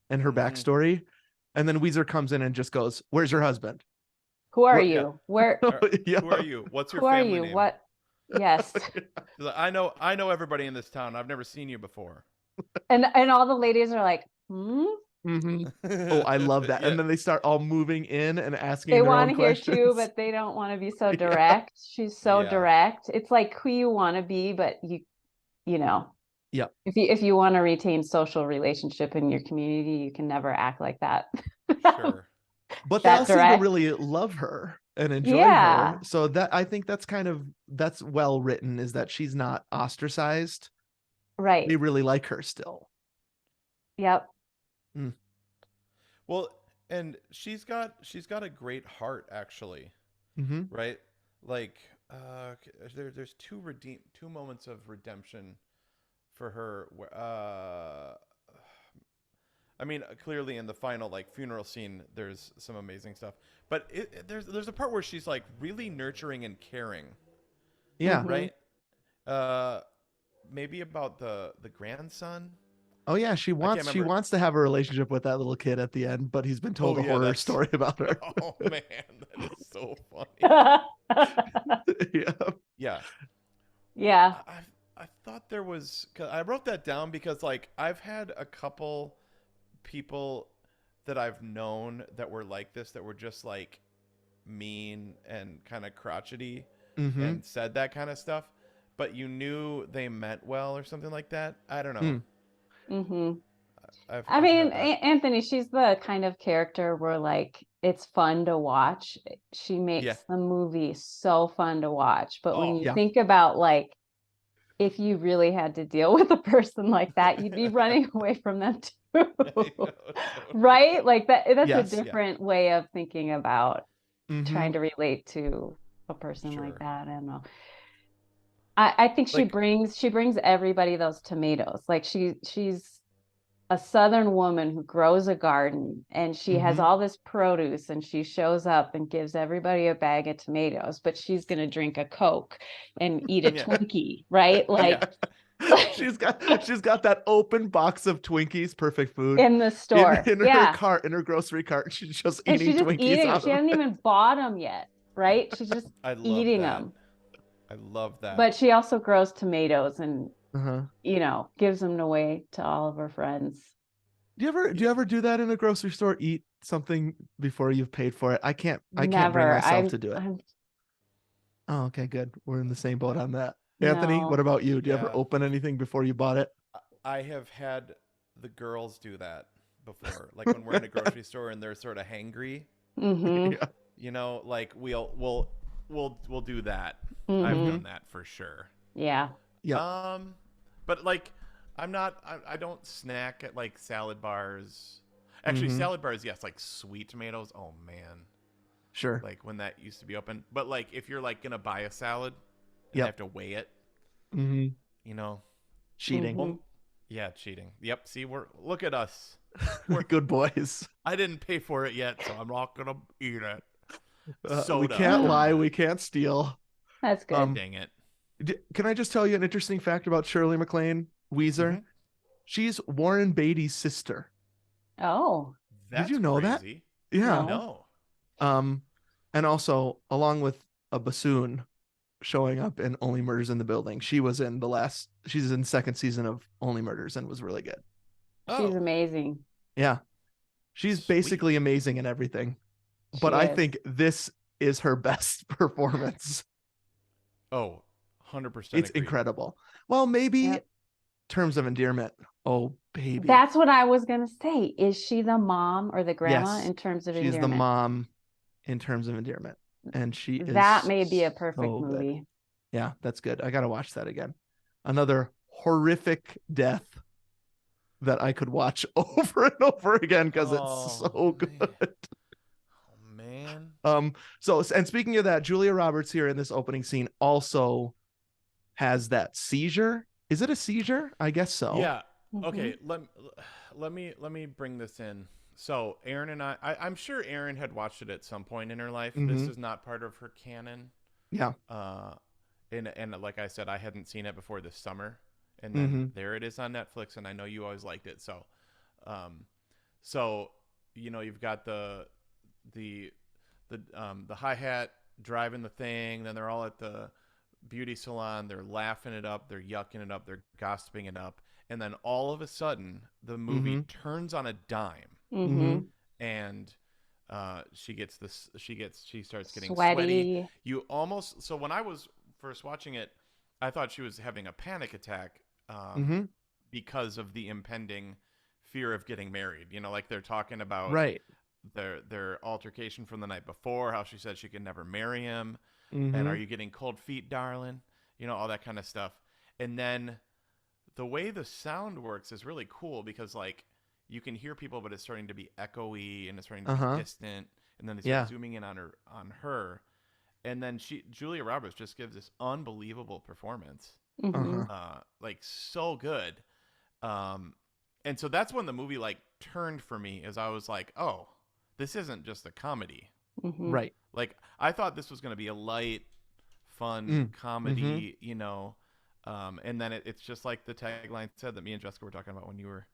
and her backstory. And then Weezer comes in and just goes, "Where's your husband? Who are you? Where? Who are you? What's your family name? What? Yes. I know everybody in this town. I've never seen you before." And all the ladies are like, Oh, I love that. And then they start all moving in and asking they their want own to hear questions. too, but they don't want to be so direct. She's so direct. It's like who you want to be, but you know. Yeah. If you want to retain social relationship in your community, you can never act like that. Sure. But they all seem to really love her and enjoy her. So I think that's well written, is that she's not ostracized. Right. They really like her still. Yep. Well, and she's got a great heart, actually. Right? Like there's two moments of redemption for her. I mean, clearly in the final funeral scene, there's some amazing stuff. But there's a part where she's like really nurturing and caring. Yeah. Right. Maybe about the grandson. Oh yeah, she wants to have a relationship with that little kid at the end, but he's been told a horror story about her. Oh man, that is so funny. Yeah. I thought there was. I wrote that down because I've had a couple people that I've known that were like this, that were just mean and kind of crotchety and said that kind of stuff, but you knew they meant well or something like that. I don't know. I mean, Anthony, she's the kind of character where it's fun to watch. She makes the movie so fun to watch. But when you think about if you really had to deal with a person like that, you'd be running away from them too. Right? That's a different way of thinking about trying to relate to a person like Sure. that. I don't know. I think she Like, brings everybody those tomatoes. Like she's a Southern woman who grows a garden and she has all this produce and she shows up and gives everybody a bag of tomatoes, but she's going to drink a Coke and eat a Yeah. Twinkie, right? Like, she's got that open box of Twinkies, perfect food, in the store. in her Yeah. cart, in her grocery cart. She's just And eating she's just Twinkies eating them. out She of hasn't it. even bought them yet, right? She's just I love eating that. them. I love that. But she also grows tomatoes and, Uh-huh. gives them away to all of her friends. Do you ever do that in a grocery store? Eat something before you've paid for it? I can't bring Never. myself to do it. I'm Oh, okay, good. We're in the same boat on that. Anthony, what no. about you? Do you ever Yeah. open anything before you bought it? I have had the girls do that before. Like when we're in a grocery store and they're sort of hangry, Mm-hmm. Yeah. you know, like we'll do that. I've Mm-hmm. done that for sure. Yeah. Yeah. But like I don't snack at like salad bars. Actually, Mhm. salad bars, yes, like sweet tomatoes. Oh man. Sure. Like when that used to be open. But like if you're like gonna buy a salad and Yep. they have to weigh it, Mm-hmm. you know. Cheating. Mhm. Well, yeah, cheating. Yep, see, look at us. We're Good boys. I didn't pay for it yet, so I'm not gonna eat it. We Soda. can't lie. We can't steal. That's good. Dang it. Can I just tell you an interesting fact about Shirley MacLaine Weezer? Mhm. She's Warren Beatty's sister. Oh. That's you know that? crazy. Yeah. No. And also, along with a bassoon showing up in Only Murders in the Building, she's in the second season of Only Murders and was really good. She's Oh, amazing. Yeah. She's Sweet. basically amazing in everything. But She I is. think this is her best performance. Oh, 100% It's agree. incredible. Well, maybe Yep. Terms of Endearment. Oh, baby. That's what I was gonna say. Is she the mom or the grandma Yes, in Terms of she's Endearment? the mom in Terms of Endearment. And she is That may be a perfect so good. movie. Yeah, that's good. I got to watch that again. Another horrific death that I could watch over and over again because it's so good. Man. So, and speaking of that, Julia Roberts here in this opening scene also has that seizure. Is it a seizure? I guess so. Yeah. Mhm. Okay, let me bring this in. So Aaron and I'm sure Aaron had watched it at some point in her life. This Mhm. is not part of her canon. Yeah. And like I said, I hadn't seen it before this summer, and then Mhm. there it is on Netflix, and I know you always liked it. So you've got the hi-hat driving the thing, then they're all at the beauty salon, they're laughing it up, they're yucking it up, they're gossiping it up, and then all of a sudden the movie turns on a dime, Mhm. and she starts getting sweaty. So when I was first watching it, I thought she was having a panic attack because of the impending fear of getting married. Like they're talking about Right. their altercation from the night before, how she said she could never marry him, Mhm. and are you getting cold feet, darling? All that kind of stuff. And then the way the sound works is really cool because like you can hear people, but it's starting to be echoey and it's starting to be distant. And then they start zooming in on her. And then Julia Roberts just gives this unbelievable performance. Mhm. Like so good. And so that's when the movie like turned for me, as I was like, oh, this isn't just a comedy. Mhm. Right. Like I thought this was going to be a light, fun comedy, and then it's just like the tagline said that me and Jessica were talking about when you were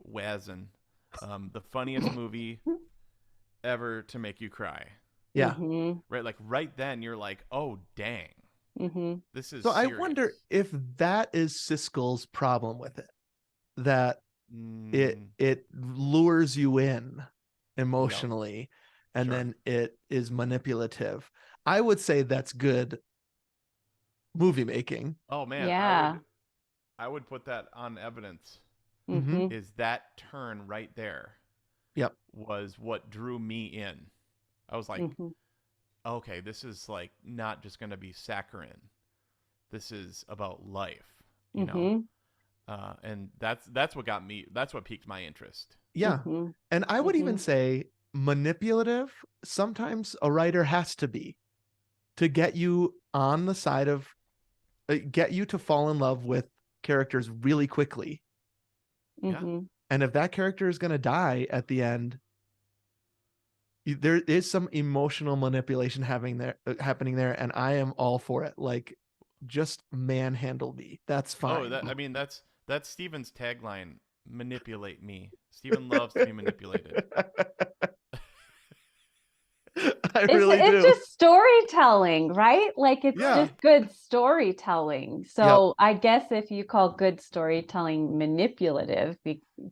wazzing. The funniest movie ever to make you cry. Yeah. Mhm. Right? Like right then you're like, oh, dang. Mhm. This is So serious. I wonder if that is Siskel's problem with it. That it lures you in emotionally, and then it is manipulative. I would say that's good movie making. Oh man, Yeah. I would put that on evidence. Mhm. Is that turn right there? Yep. Was what drew me in. I was like, Mhm. okay, this is like not just going to be saccharine. This is about life, Mhm. and that's what got me. That's what piqued my interest. Yeah. Mhm. And I would even say manipulative. Sometimes a writer has to be, to get you on the side of, get you to fall in love with characters really quickly. Mm-hmm. And if that character is going to die at the end, there is some emotional manipulation happening there, and I am all for it. Like, just manhandle me. That's fine. That's Steven's tagline. Manipulate me. Steven loves to be manipulated. It's just storytelling, right? Like, it's just good storytelling. So I guess if you call good storytelling manipulative,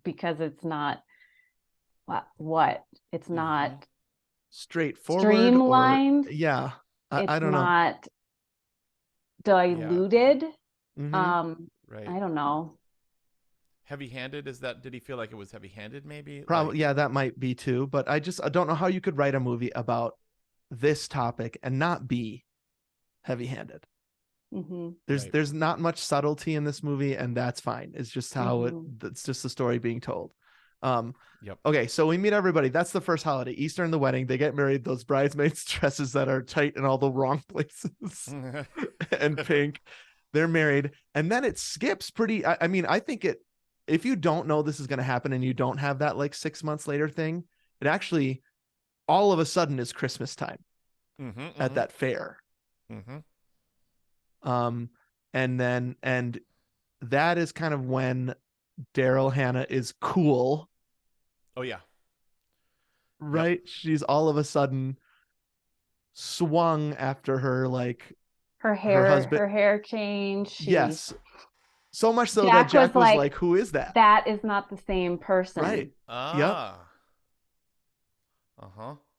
because it's not it's not straightforward, streamlined. I don't know. Not diluted. Right. I don't know. Heavy-handed, did he feel like it was heavy-handed maybe? Probably, that might be too, but I don't know how you could write a movie about this topic and not be heavy-handed. There's not much subtlety in this movie, and that's fine. It's just how it's just the story being told. Okay, so we meet everybody. That's the first holiday, Easter and the wedding. They get married. Those bridesmaids dresses that are tight in all the wrong places and pink. They're married, and then it skips pretty. I mean, I think it. If you don't know this is going to happen and you don't have that like 6 months later thing, it actually all of a sudden is Christmas time at that fair. And that is kind of when Daryl Hannah is cool. Oh yeah. Right. Yep. She's all of a sudden swung after her, like her hair change. Yes. So much so that Jack was like, who is that? That is not the same person. Right.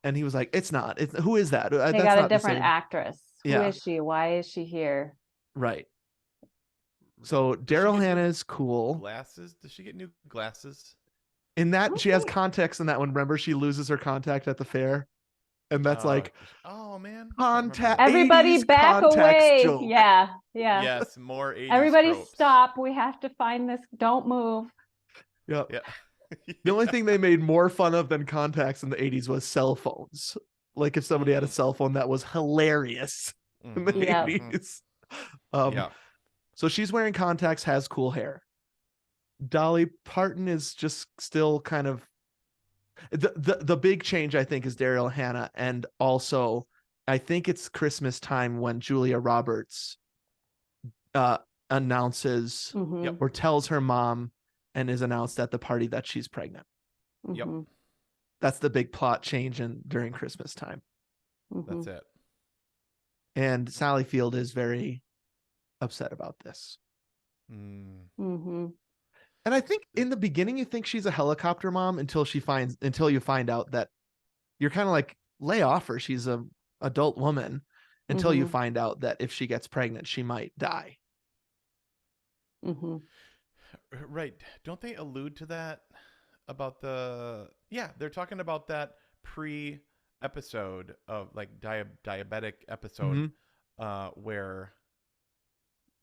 And he was like, it's not. Who is that? They That's got not a different actress. Who is she? Why is she here? Right. So Daryl Hannah is cool. Glasses? Does she get new glasses? In that, she has contacts in that one. Remember, she loses her contact at the fair. And that's oh man, contact. Everybody back away. Joke. Yeah. Yes, more 80s Everybody tropes. Stop. We have to find this. Don't move. Yeah. The only thing they made more fun of than contacts in the 80s was cell phones. Like if somebody had a cell phone, that was hilarious in the 80s. So she's wearing contacts, has cool hair. Dolly Parton is just still kind of the big change, I think, is Daryl Hannah. And also I think it's Christmas time when Julia Roberts announces or tells her mom and is announced at the party that she's pregnant. That's the big plot change during Christmas time. That's it. And Sally Field is very upset about this. And I think in the beginning you think she's a helicopter mom until you find out that you're kind of like, lay off her. She's a adult woman, until you find out that if she gets pregnant, she might die. Right. Don't they allude to that about they're talking about that pre-episode of like diabetic episode where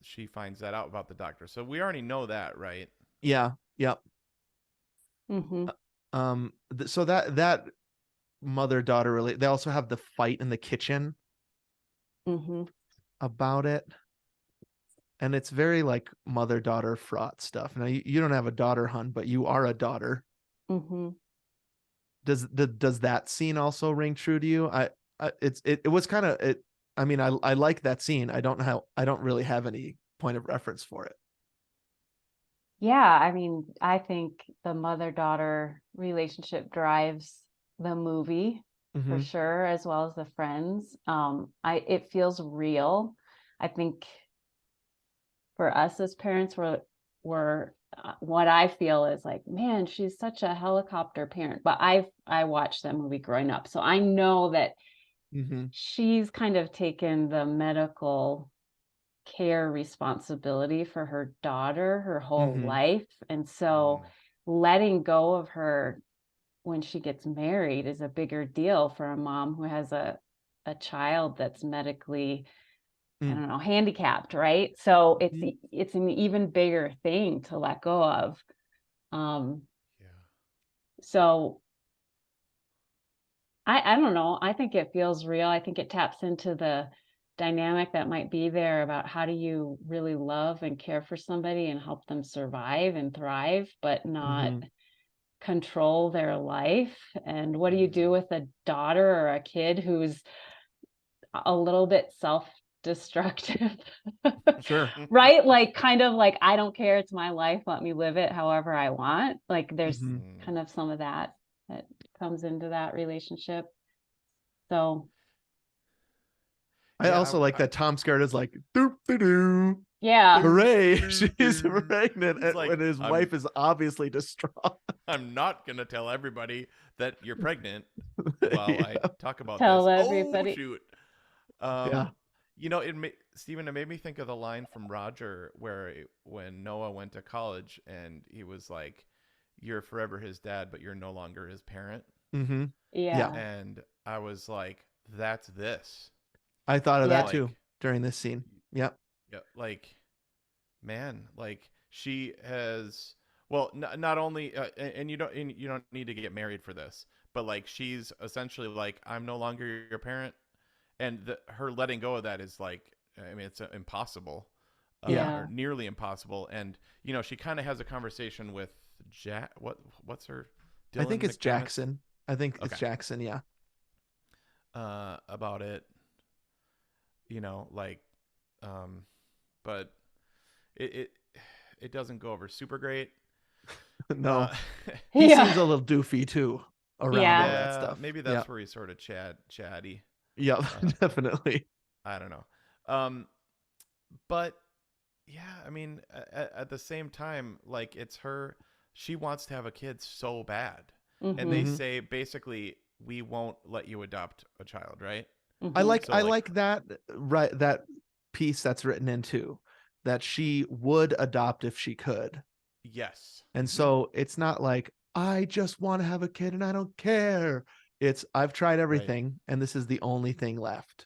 she finds that out about the doctor. So we already know that, right? Yeah. Yep. So that mother-daughter really, they also have the fight in the kitchen about it. And it's very like mother-daughter fraught stuff. Now you don't have a daughter, hun, but you are a daughter. Does that scene also ring true to you? It was kind of it. I mean, I like that scene. I don't really have any point of reference for it. Yeah, I mean, I think the mother-daughter relationship drives the movie for sure, as well as the friends. It feels real. I think for us as parents, we're what I feel is like, man, she's such a helicopter parent. But I watched that movie growing up, so I know that she's kind of taken the medical care responsibility for her daughter her whole life, and so letting go of her when she gets married is a bigger deal for a mom who has a child that's medically I don't know, handicapped, right? So it's an even bigger thing to let go of. So I don't know. I think it feels real. I think it taps into the dynamic that might be there about how do you really love and care for somebody and help them survive and thrive, but not control their life. And what do you do with a daughter or a kid who's a little bit self-destructive? Sure. Right? Like, kind of like, I don't care, it's my life, let me live it however I want. Like, there's kind of some of that comes into that relationship. So I also like that Tom Skerritt is like, doop de doo. yeah. Hooray, she's pregnant, and like, when his wife is obviously distraught. I'm not gonna tell everybody that you're pregnant while I talk about Tell this. everybody. Oh shoot. Yeah. You know, Stephen, it made me think of the line from Roger where when Noah went to college and he was like, "You're forever his dad, but you're no longer his parent." Mm-hmm. Yeah. And I was like, "That's this." I thought of that Like, too during this scene. Yep. Yeah, like, man, like she has. Well, not only, and you don't need to get married for this, but like she's essentially like, I'm no longer your parent, and her letting go of that is like, I mean, it's impossible, or nearly impossible. And you know, she kind of has a conversation with Jack. What's her? I think it's McManus? Jackson. I think it's Jackson. Yeah. About it, you know, like, but it doesn't go over super great. No, he seems a little doofy too around all that stuff. Maybe that's where he's sort of chatty. Yeah, definitely. I don't know. But yeah, I mean, at the same time, like it's her. She wants to have a kid so bad, and they say basically, we won't let you adopt a child, right? I like that, right? That piece that's written into that she would adopt if she could. Yes. And so it's not like, I just want to have a kid and I don't care. It's, I've tried everything and this is the only thing left.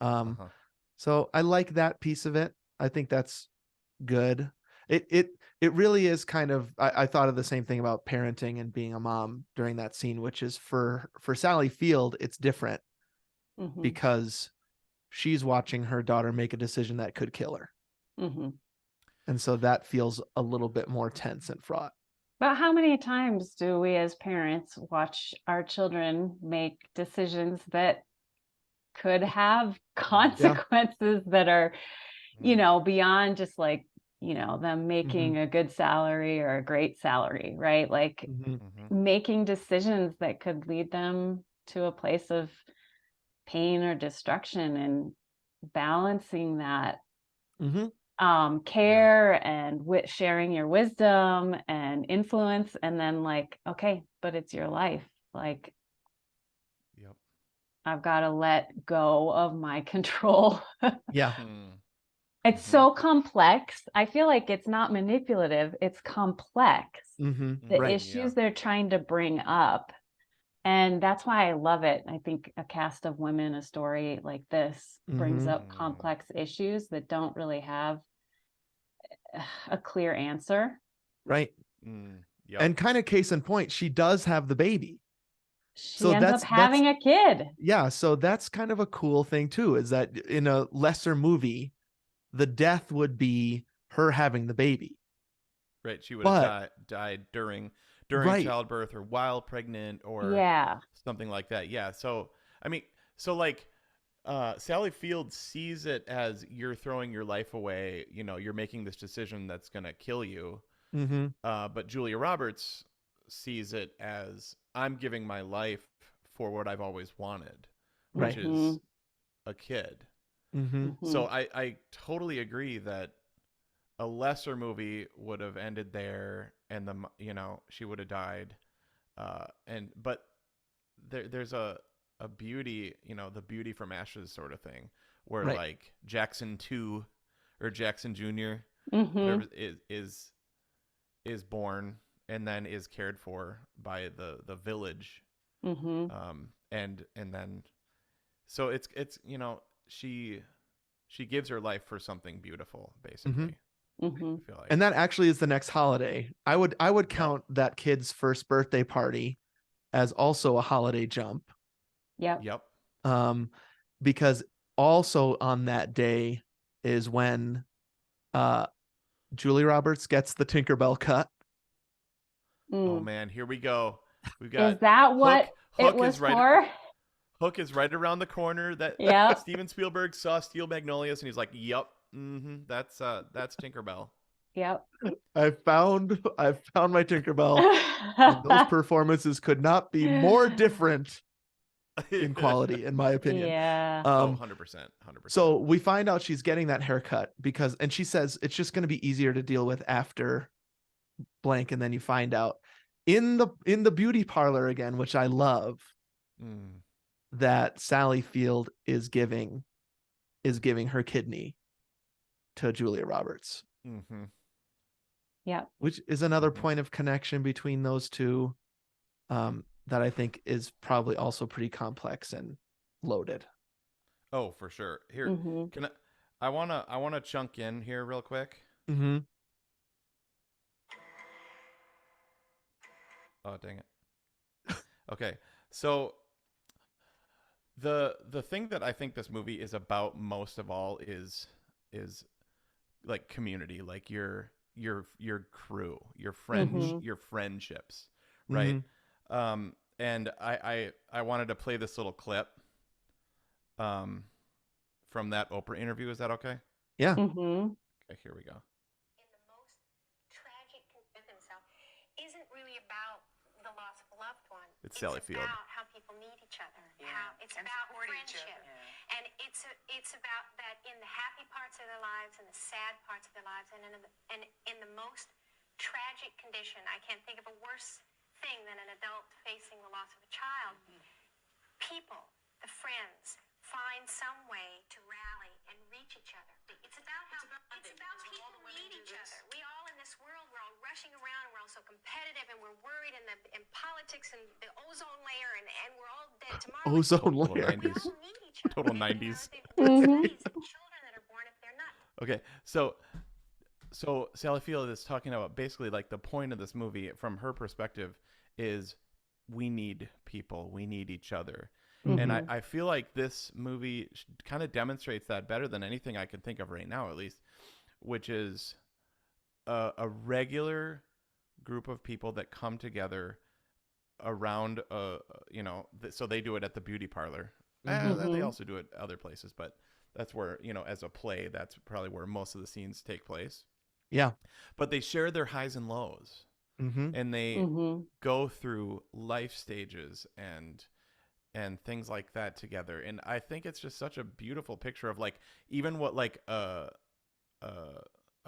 So I like that piece of it. I think that's good. It really is kind of, I thought of the same thing about parenting and being a mom during that scene, which is for Sally Field, it's different because she's watching her daughter make a decision that could kill her. And so that feels a little bit more tense and fraught. But how many times do we as parents watch our children make decisions that could have consequences that are, you know, beyond just like, you know, them making a good salary or a great salary, right? Like making decisions that could lead them to a place of pain or destruction, and balancing that care and sharing your wisdom and influence, and then like, okay, but it's your life. Like, I've got to let go of my control. It's so complex. I feel like it's not manipulative. It's complex. The issues they're trying to bring up. And that's why I love it. I think a cast of women, a story like this brings up complex issues that don't really have a clear answer. Right. And kind of case in point, she does have the baby. She ends up having a kid. Yeah. So that's kind of a cool thing too, is that in a lesser movie, the death would be her having the baby. Right. She would have died during childbirth or while pregnant or something like that. Yeah. So, I mean, like Sally Field sees it as you're throwing your life away. You know, you're making this decision that's going to kill you. But Julia Roberts sees it as I'm giving my life for what I've always wanted, which is a kid. So I totally agree that a lesser movie would have ended there, and she would have died. But there's a beauty, the beauty from ashes sort of thing, where like Jackson 2 or Jackson Jr. Whatever is born and then is cared for by the village, and then so it's she gives her life for something beautiful, basically. I feel like. And that actually is the next holiday. I would count that kid's first birthday party as also a holiday jump. Yep. Because also on that day is when Julie Roberts gets the Tinkerbell cut. Oh man, here we go. We've Is got that what it was for? Hook is right around the corner. That Yep. Steven Spielberg saw Steel Magnolias and he's like, "Yep, that's Tinkerbell." Yep. I found my Tinkerbell. And those performances could not be more different in quality, in my opinion. Yeah. 100%. So we find out she's getting that haircut and she says it's just going to be easier to deal with after blank, and then you find out in the beauty parlor again, which I love, that Sally Field is giving her kidney to Julia Roberts. Yeah, which is another point of connection between those two, that I think is probably also pretty complex and loaded. Oh, for sure. Here, can I wanna chunk in here real quick. Oh, dang it. Okay, so the thing that I think this movie is about most of all is like community, like your crew, your friendships, right? And I wanted to play this little clip from that Oprah interview. Is that okay? Yeah. Okay, here we go. In the most tragic with himself isn't really about the loss of a loved one. It's Sally Field. It's about how people need each other. How it's about friendship. And it's about that in the happy parts of their lives and the sad parts of their lives, and in the most tragic condition. I can't think of a worse thing than an adult facing the loss of a child. People, the friends, find some way to rally and reach each other. It's about people need each other. We all in this world, we're all rushing around, we're all so competitive, and we're worried in politics and the ozone layer, and we're all dead tomorrow. Ozone Total layer. 90s. We all need each other. Total 90s. Children that are born if they're not. Okay, so Sally Field is talking about basically like the point of this movie from her perspective is we need people, we need each other. And I feel like this movie kind of demonstrates that better than anything I can think of right now, at least, which is a regular group of people that come together around, so they do it at the beauty parlor. They also do it other places, but that's where, as a play, that's probably where most of the scenes take place. Yeah. But they share their highs and lows, and they go through life stages and things like that together. And I think it's just such a beautiful picture of like even what like a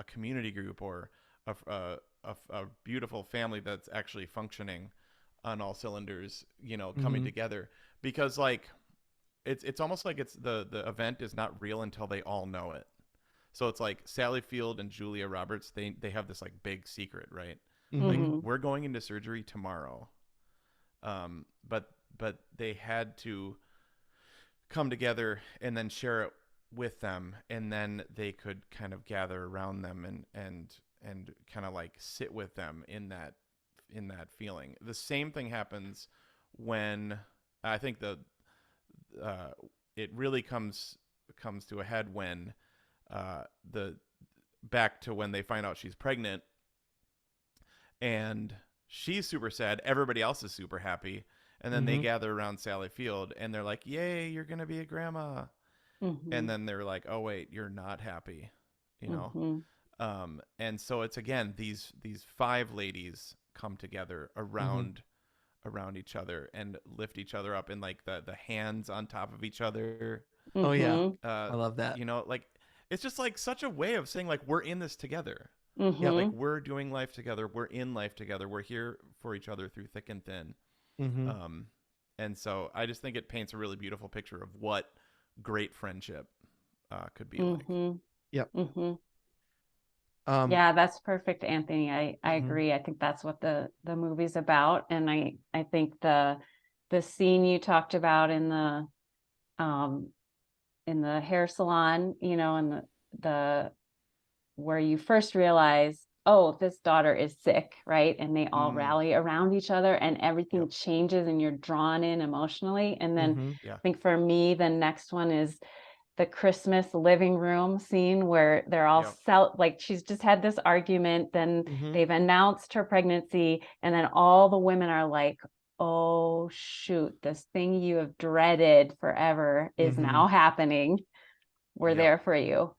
community group or a beautiful family that's actually functioning on all cylinders, coming together, because like it's almost like it's the event is not real until they all know it. So it's like Sally Field and Julia Roberts, they have this like big secret, right? Like we're going into surgery tomorrow. But they had to come together and then share it with them, and then they could kind of gather around them and kind of like sit with them in that feeling. The same thing happens when I think it really comes to a head when back to when they find out she's pregnant and she's super sad, everybody else is super happy. And then they gather around Sally Field and they're like, yay, you're going to be a grandma. And then they're like, oh, wait, you're not happy, And so it's, again, these 5 ladies come together around each other and lift each other up, and like the hands on top of each other. Oh, yeah. I love that. Like it's just like such a way of saying like we're in this together. Yeah, like we're doing life together. We're in life together. We're here for each other through thick and thin. And so I just think it paints a really beautiful picture of what great friendship could be like. Yep. Yeah, that's perfect, Anthony. I agree. I think that's what the movie's about. And I think the scene you talked about in the hair salon, and the where you first realize oh, this daughter is sick, right? And they all Mm. rally around each other and everything Yep. changes and you're drawn in emotionally. And then Mhm. Yeah. I think for me, the next one is the Christmas living room scene where they're all Yep. like she's just had this argument, then Mhm. they've announced her pregnancy, and then all the women are like, oh shoot, this thing you have dreaded forever is Mhm. now happening. We're Yep. there for you.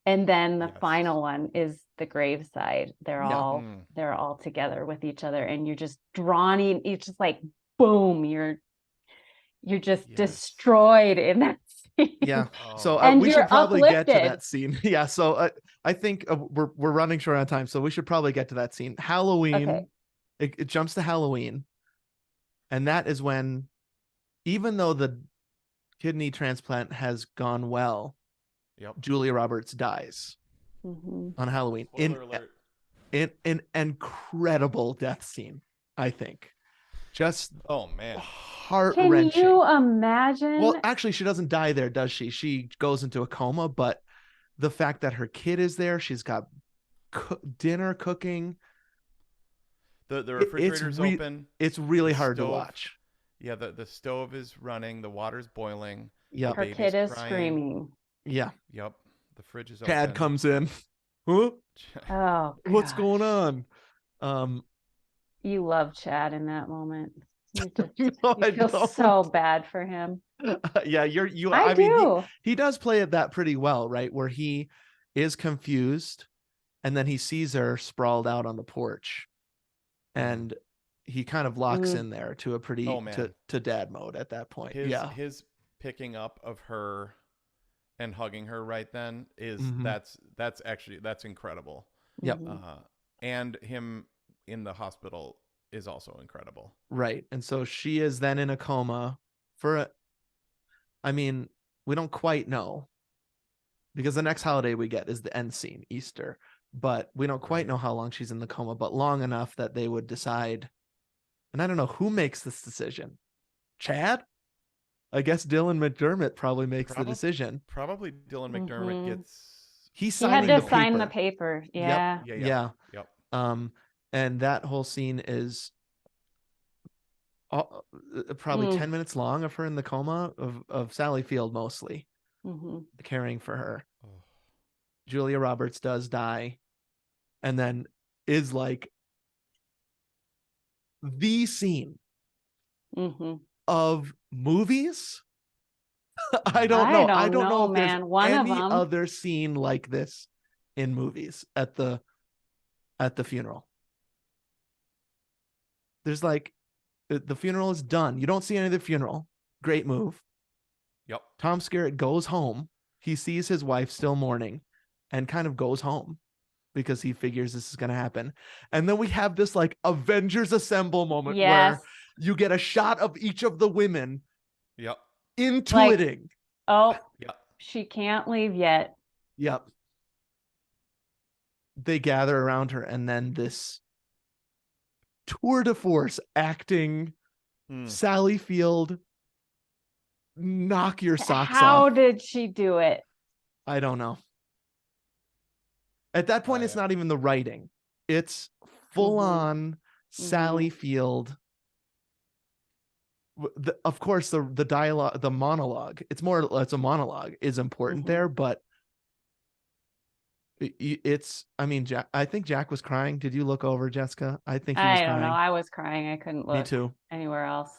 And then the Yes. final one is the graveside. They're Yeah. all together with each other, and you're just drawn in. It's just like boom, you're just Yes. destroyed in that scene. Yeah. Oh. So And we you're should probably get to uplifted. that scene. Yeah. So I think we're running short on time, so we should probably get to that scene. Halloween. Okay. It jumps to Halloween, and that is when, even though the kidney transplant has gone well, Yep. Julia Roberts dies Mhm. on Halloween Spoiler alert. in an incredible death scene. I think just Oh man. heart Can wrenching. you imagine? Well, actually, she doesn't die there, does she? She goes into a coma, but the fact that her kid is there, she's got dinner cooking. The refrigerator's open. It's really The hard to stove- watch. Yeah, the stove is running, the water's boiling. Yep. The her baby's kid is crying. screaming. Yeah. Yep. The fridge is Chad open. comes in. Huh? Oh, What's gosh. going on? You love Chad in that moment. You just No, I you feel don't. so bad for him. Yeah, I mean, do. he does play it that pretty well, right? Where he is confused and then he sees her sprawled out on the porch and he kind of locks Mm. in there to a pretty Oh, man. to dad mode at that point. His picking up of her and hugging her right then is Mhm. that's incredible. Yep. Mhm. And him in the hospital is also incredible. Right. And so she is then in a coma I mean, we don't quite know, because the next holiday we get is the end scene, Easter, but we don't quite Right. know how long she's in the coma, but long enough that they would decide. And I don't know who makes this decision. Chad? I guess Dylan McDermott probably makes the decision. Probably Dylan McDermott Mhm. gets. He's He had signing to the sign the paper. paper. Yeah. Yeah. Yep. And that whole scene is probably 10 minutes long of her in the coma of Sally Field mostly Mhm. caring for her. Oh. Julia Roberts does die and then is like the scene Mhm. of movies. I don't know. I don't know if man. there's One of any them. other scene like this in movies at the funeral. There's like the funeral is done. You don't see any of the funeral. Great move. Yep. Tom Skerritt goes home. He sees his wife still mourning and kind of goes home because he figures this is going to happen. And then we have this like Avengers Assemble moment Yes. where you get a shot of each of the women Yep. intuiting. Oh, Yep. she can't leave yet. Yep. They gather around her, and then this tour de force acting Sally Field knock your socks How off. did she do it? I don't know. At that point, it's not even the writing. It's full on Sally Field. Of course, the dialogue, the monologue, it's a monologue is important there, but it's, I mean, I think Jack was crying. Did you look over, Jessica? I think he was I don't crying. know. I was crying. I couldn't look Me too. anywhere else.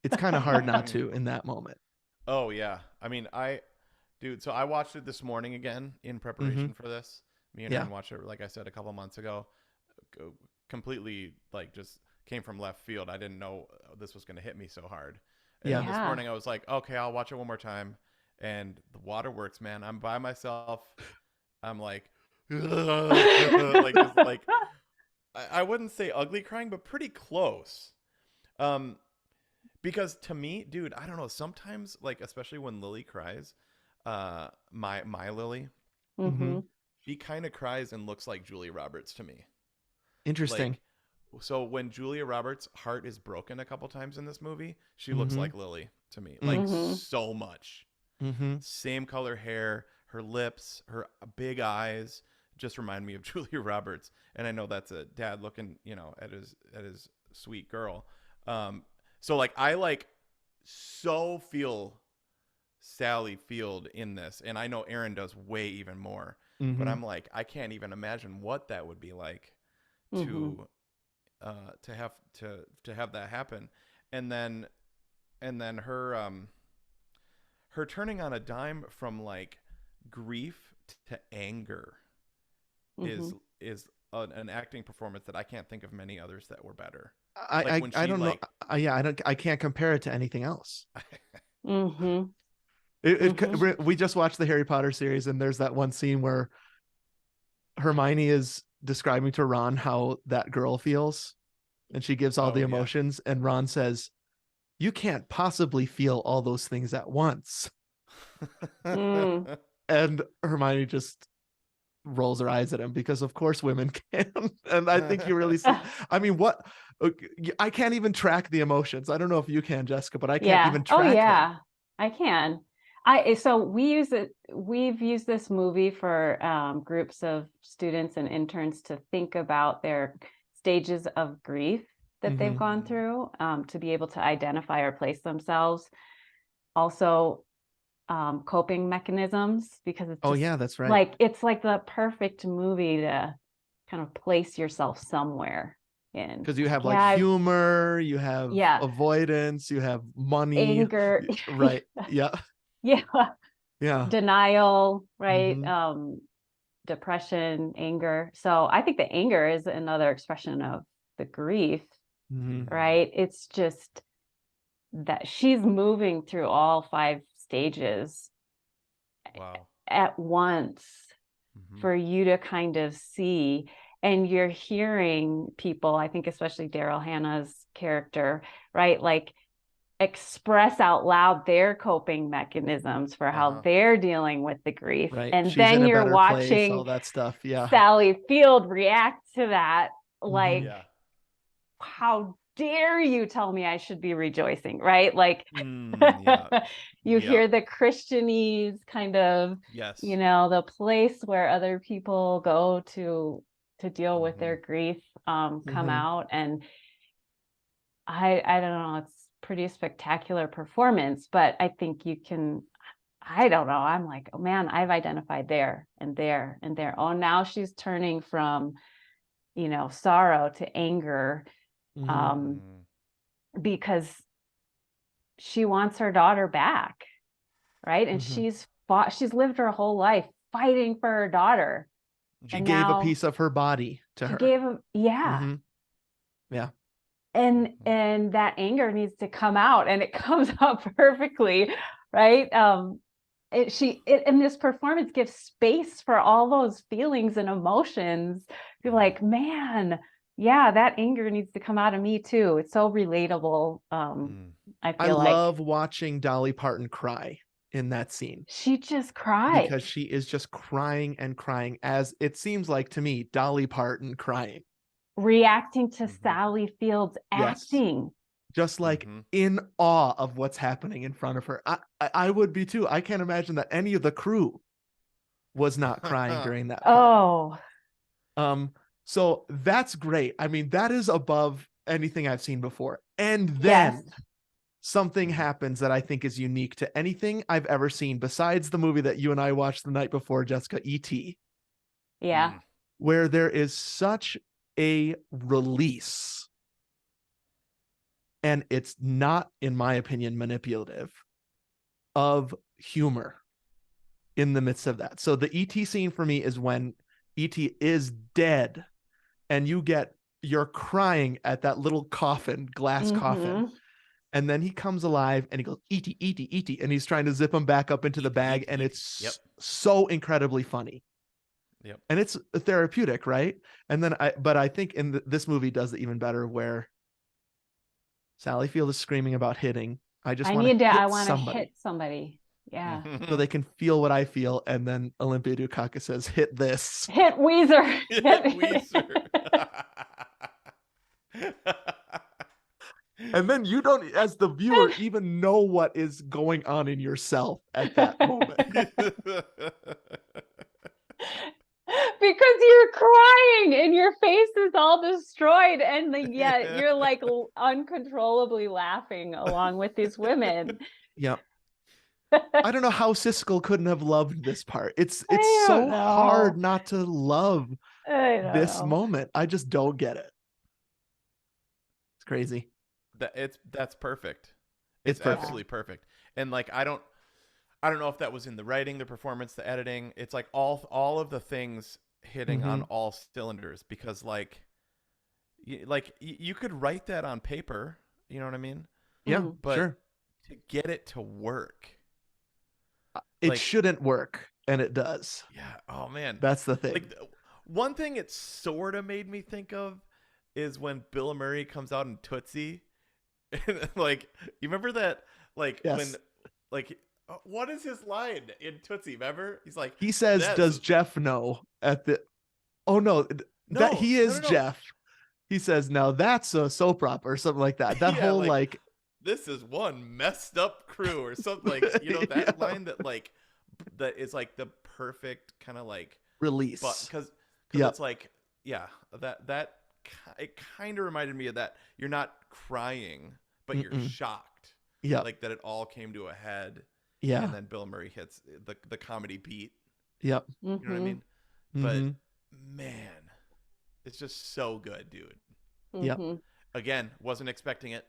It's kind of hard not to in that moment. Oh yeah. I mean, so I watched it this morning again in preparation for this. Me and Aaron watched it, like I said, a couple months ago. Completely like just came from left field. I didn't know this was going to hit me so hard. And then this morning I was like, okay, I'll watch it one more time. And the waterworks, man. I'm by myself. I'm like, like I wouldn't say ugly crying, but pretty close. Because to me, dude, I don't know. Sometimes, like, especially when Lily cries, my Lily, she kind of cries and looks like Julia Roberts to me. Interesting. Like, so when Julia Roberts' heart is broken a couple times in this movie, she looks like Lily to me, like so much. Same color hair, her lips, her big eyes, just remind me of Julia Roberts, and I know that's a dad looking, at his sweet girl. So like I so feel Sally Field in this, and I know Aaron does way even more. Mm-hmm. But I'm like, I can't even imagine what that would be like to have that happen, and then her turning on a dime from like grief to anger is an acting performance that I can't think of many others that were better. I don't know. I can't compare it to anything else. We just watched the Harry Potter series, and there's that one scene where Hermione is describing to Ron how that girl feels, and she gives all the emotions, and Ron says, "You can't possibly feel all those things at once." And Hermione just rolls her eyes at him, because of course women can. And I think you really see, I mean, I can't even track the emotions. I don't know if you can, Jessica, but I can't even track them. I can. So we've used this movie for groups of students and interns to think about their stages of grief that they've gone through, to be able to identify or place themselves. Also, coping mechanisms, because it's that's right. Like it's like the perfect movie to kind of place yourself somewhere in, because you have humor, you have avoidance, you have money, anger, right? Denial, right? Depression, anger. So I think the anger is another expression of the grief, right? It's just that she's moving through all 5 stages at once for you to kind of see. And you're hearing people, I think especially Daryl Hannah's character, right? Like express out loud their coping mechanisms for how they're dealing with the grief. Right. And She's then in a you're better watching place, all that stuff. Sally Field react to that. Like, how dare you tell me I should be rejoicing, right? Like you hear the Christianese kind of, the place where other people go to deal with their grief come out. And I don't know, it's pretty spectacular performance, but I think you can, I don't know, I'm like, oh man, I've identified there and there and there. Oh, now she's turning from, sorrow to anger, because she wants her daughter back, right? And she's lived her whole life fighting for her daughter. She gave a piece of her body to her. And that anger needs to come out, and it comes out perfectly, right? And this performance gives space for all those feelings and emotions. You're like, man, that anger needs to come out of me too. It's so relatable. I love watching Dolly Parton cry in that scene. She just cried because she is just crying and crying, as it seems like to me, Dolly Parton crying, reacting to Sally Field's acting, just like in awe of what's happening in front of her. I would be too. I can't imagine that any of the crew was not crying during that part. So that's great. I mean, that is above anything I've seen before. And then something happens that I think is unique to anything I've ever seen besides the movie that you and I watched the night before, Jessica, E.T. Where there is such a release, and it's not, in my opinion, manipulative, of humor in the midst of that. So the E.T. scene for me is when E.T. is dead and you're crying at that little glass coffin. And then he comes alive and he goes, E.T., E.T., E.T. And he's trying to zip him back up into the bag. And it's so incredibly funny. And it's therapeutic, right? And then I think this movie does it even better, where Sally Field is screaming about hitting. I want to hit somebody. Yeah. So they can feel what I feel. And then Olympia Dukakis says, hit this. Hit Weezer. Hit Weezer. And then you don't, as the viewer, even know what is going on in yourself at that moment. Because you're crying and your face is all destroyed, and yet you're like uncontrollably laughing along with these women. Yep. I don't know how Siskel couldn't have loved this part. It's I so don't know. hard not to love I don't this know. moment. I just don't get it. It's crazy. That's perfect. It's perfect. Absolutely perfect. And like I don't know if that was in the writing, the performance, the editing. It's like all of the things hitting on all cylinders, because like you could write that on paper, you know what I mean? Yeah, but sure. To get it to work, it like, shouldn't work, and it does. Yeah. Oh man, that's the thing. Like one thing it sort of made me think of is when Bill Murray comes out in Tootsie, and like you remember that, like when like. What is his line in Tootsie? Remember? He's like, he says, "Does Jeff know?" At the, oh no, that he is Jeff. He says, "Now that's a soap opera," or something like that. That whole like, this is one messed up crew or something, like, you know, that line that like that is like the perfect kind of like release, because it's like, yeah, that it kind of reminded me of that. You're not crying, but you're shocked. Yeah, like that it all came to a head. Yeah. And then Bill Murray hits the comedy beat. Yep. You know what I mean? But man, it's just so good, dude. Yep. Again, wasn't expecting it.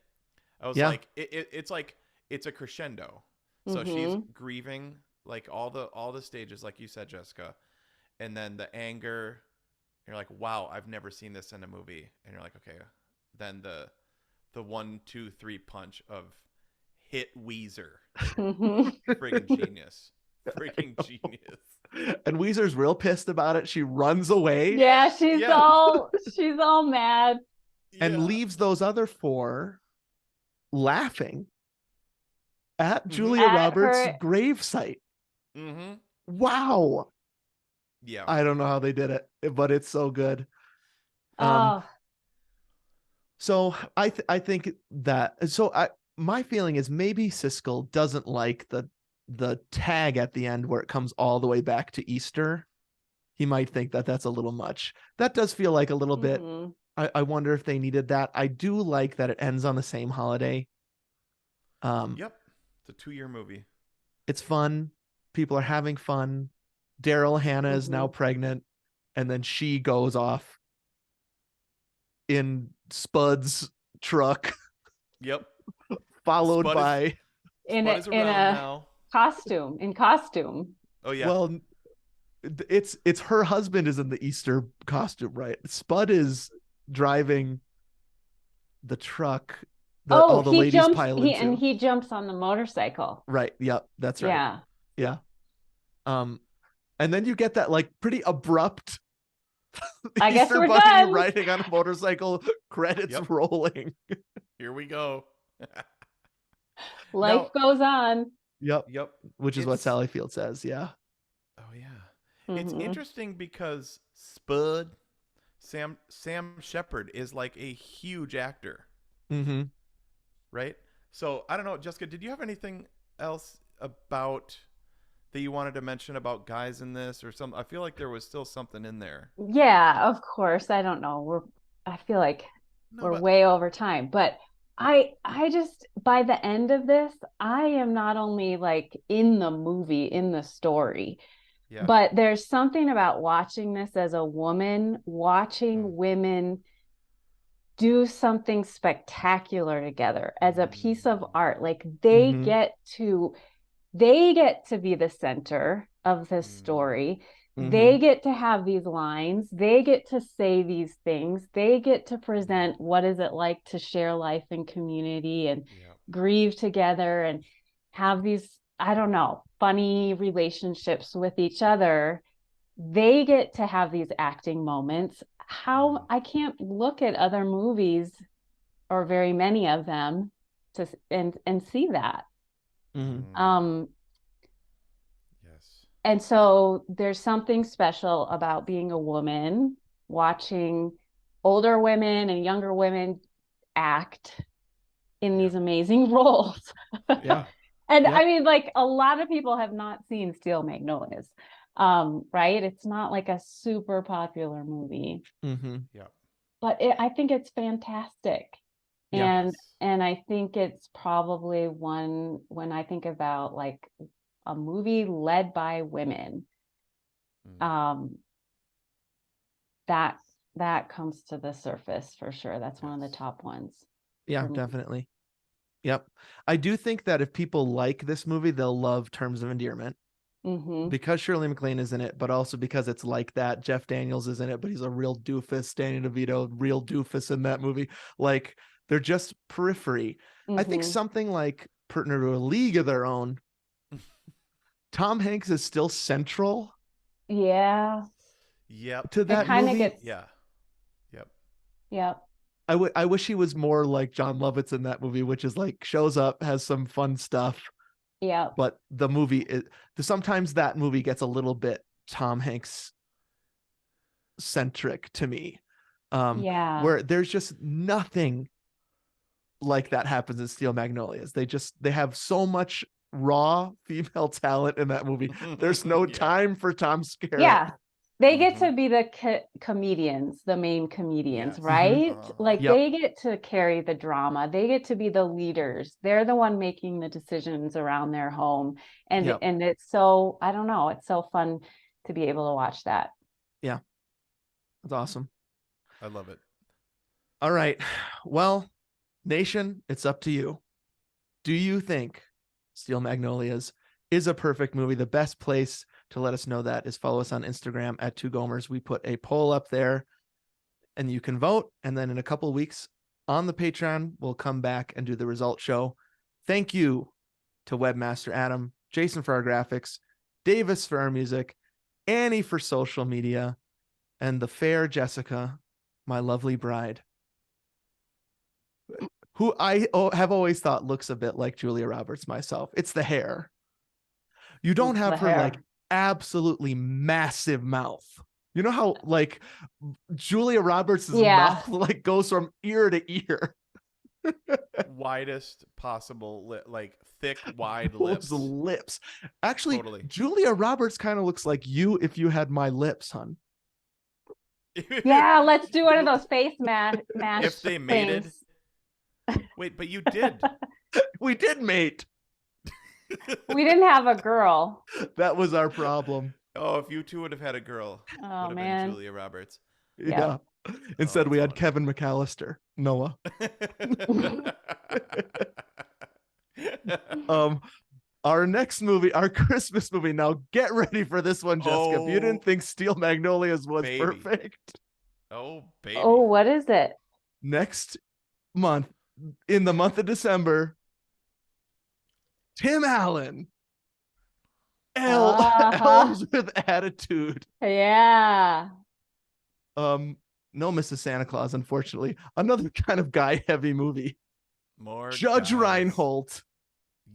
I was like, it's like it's a crescendo. So she's grieving like all the stages, like you said, Jessica, and then the anger. You're like, wow, I've never seen this in a movie. And you're like, okay. Then the 1, 2, 3 punch of hit Weezer. Freaking genius. And Weezer's real pissed about it. She runs away. Yeah, she's all mad. And leaves those other 4 laughing at Julia Roberts' gravesite. Wow. Yeah. I don't know how they did it, but it's so good. So I think that, my feeling is maybe Siskel doesn't like the tag at the end where it comes all the way back to Easter. He might think that that's a little much. That does feel like a little bit. I wonder if they needed that. I do like that it ends on the same holiday. Yep. It's a 2-year movie. It's fun. People are having fun. Daryl Hannah is now pregnant, and then she goes off in Spud's truck. Yep. Followed by in a costume. Oh yeah. Well, it's her husband is in the Easter costume, right? Spud is driving the truck that all the ladies pile into. And he jumps on the motorcycle. Right. Yep. That's right. Yeah. And then you get that like pretty abrupt I guess Easter we're Bunny done. riding on a motorcycle, credits rolling. Here we go. Life goes on. Yep. Which is what Sally Field says. Yeah. Oh yeah. It's interesting because Spud, Sam Shepard is like a huge actor. Right? So I don't know, Jessica, did you have anything else about that you wanted to mention about guys in this or something? I feel like there was still something in there. Yeah, of course. I don't know. I feel like we're way over time, but I just, by the end of this, I am not only like in the movie, in the story, but there's something about watching this as a woman, watching women do something spectacular together as a piece of art. Like they get to be the center of this story. They get to have these lines. They get to say these things. They get to present what is it like to share life in community and grieve together and have these, I don't know, funny relationships with each other. They get to have these acting moments. How I can't look at other movies or very many of them and see that. And so there's something special about being a woman, watching older women and younger women act in these amazing roles. And Yep. I mean, like a lot of people have not seen Steel Magnolias, right? It's not like a super popular movie, Mm-hmm. Yeah. but I think it's fantastic. Yeah. And I think it's probably one, when I think about like a movie led by women, that comes to the surface for sure. That's one of the top ones. Yeah, definitely. Yep. I do think that if people like this movie, they'll love Terms of Endearment. Because Shirley MacLaine is in it, but also because it's like that. Jeff Daniels is in it, but he's a real doofus. Danny DeVito, real doofus in that movie. Like, they're just periphery. I think something like Partner to a League of Their Own, Tom Hanks is still central. Yeah. Yep. To that kind of movie. gets. Yeah. Yep. Yep. I wish he was more like John Lovitz in that movie, which is like shows up, has some fun stuff. Yeah. But the movie sometimes that movie gets a little bit Tom Hanks centric to me. Where there's just nothing like that happens in Steel Magnolias. They have so much raw female talent in that movie. There's no time for Tom Skerritt. Yeah. They get to be the comedians, the main comedians, right? Like they get to carry the drama. They get to be the leaders. They're the one making the decisions around their home. And and it's so, I don't know, it's so fun to be able to watch that. Yeah. That's awesome. I love it. All right. Well, nation, it's up to you. Do you think Steel Magnolias is a perfect movie? The best place to let us know that is follow us on Instagram at 2Gomers. We put a poll up there and you can vote. And then in a couple of weeks on the Patreon, we'll come back and do the result show. Thank you to Webmaster Adam, Jason for our graphics, Davis for our music, Annie for social media, and the fair Jessica, my lovely bride, who I have always thought looks a bit like Julia Roberts myself. It's the hair. You don't have her like absolutely massive mouth. You know how like Julia Roberts' mouth like goes from ear to ear. Widest possible like thick, wide lips. Actually, totally. Julia Roberts kind of looks like you if you had my lips, hun. Yeah, let's do one of those face mash if they mated. Wait, but you did. We did mate. We didn't have a girl. That was our problem. Oh, if you two would have had a girl, oh would have man, been Julia Roberts. Yeah. Instead, we had Kevin McAllister, Noah. Our next movie, our Christmas movie. Now, get ready for this one, Jessica. If you didn't think Steel Magnolias was perfect. Oh, baby. Oh, what is it? Next month, in the month of December, Tim Allen. Elves with Attitude. Yeah. No Mrs. Santa Claus, unfortunately. Another kind of guy-heavy movie. More Judge Reinhold.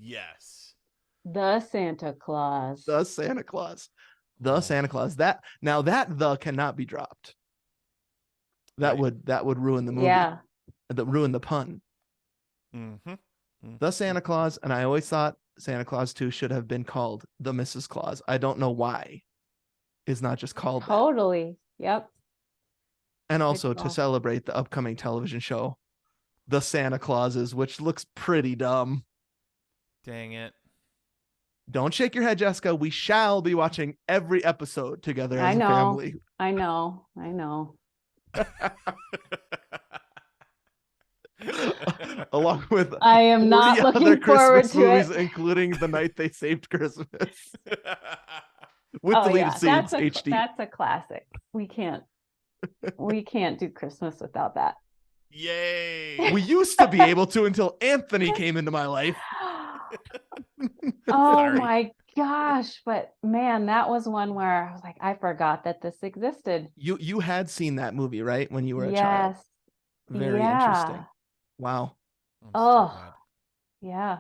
Yes. The Santa Claus. The Santa Claus. The Santa Claus. That cannot be dropped. That would ruin the movie. Yeah. That ruin the pun. The Santa Claus, and I always thought Santa Claus 2 should have been called The Mrs. Claus. I don't know why it's not just called that. Yep. And also to celebrate the upcoming television show, The Santa Clauses, which looks pretty dumb. Dang it. Don't shake your head, Jessica. We shall be watching every episode together as a family. I know. Along with I am not looking forward to movies, it, including The Night They Saved Christmas with deleted scenes. HD. That's a classic. We can't do Christmas without that. Yay! We used to be able to until Anthony came into my life. Oh my gosh! But man, that was one where I was like, I forgot that this existed. You had seen that movie, right, when you were a child? Yes. Very interesting. Wow. Yeah.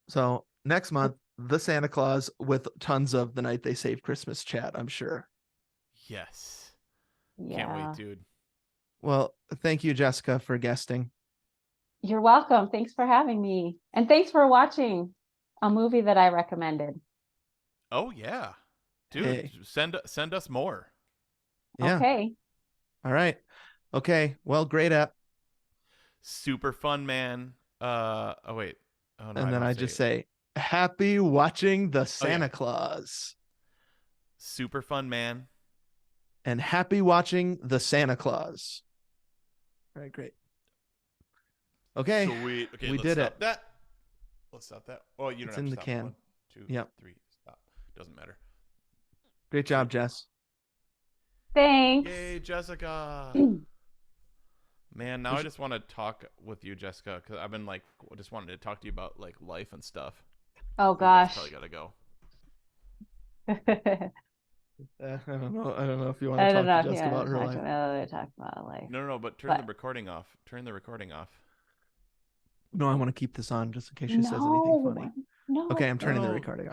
So next month, The Santa Claus with tons of The Night They Saved Christmas chat, I'm sure. Yes. Yeah. Can't wait, dude. Well, thank you, Jessica, for guesting. You're welcome. Thanks for having me. And thanks for watching A movie that I recommended. Oh yeah, dude, Hey. send us more. Yeah. Okay. All right. Okay. Well, great app. Super fun, man. Oh wait. Oh no, And then don't I say just it. say, happy watching the Oh, yeah. Santa Claus. Super fun, man. And happy watching the Santa Claus. All right, great. Okay. Sweet. Okay, we let's did stop it. that. Let's stop that. Oh, you don't It's have in to the stop. can. 1, 2, Yep. 3. Stop. Doesn't matter. Great job, Jess. Thanks. Yay, Jessica. Man, now I just want to talk with you, Jessica, because I've been like, just wanted to talk to you about like life and stuff. Oh You guys gosh. probably gotta go. I don't know. I don't know if you want I to don't talk know to if you Jessica want about to her talk life. talk about life. No, but turn But- the recording off. Turn the recording off. No, I want to keep this on just in case she says anything funny. No. Okay, I'm turning the No. recording off.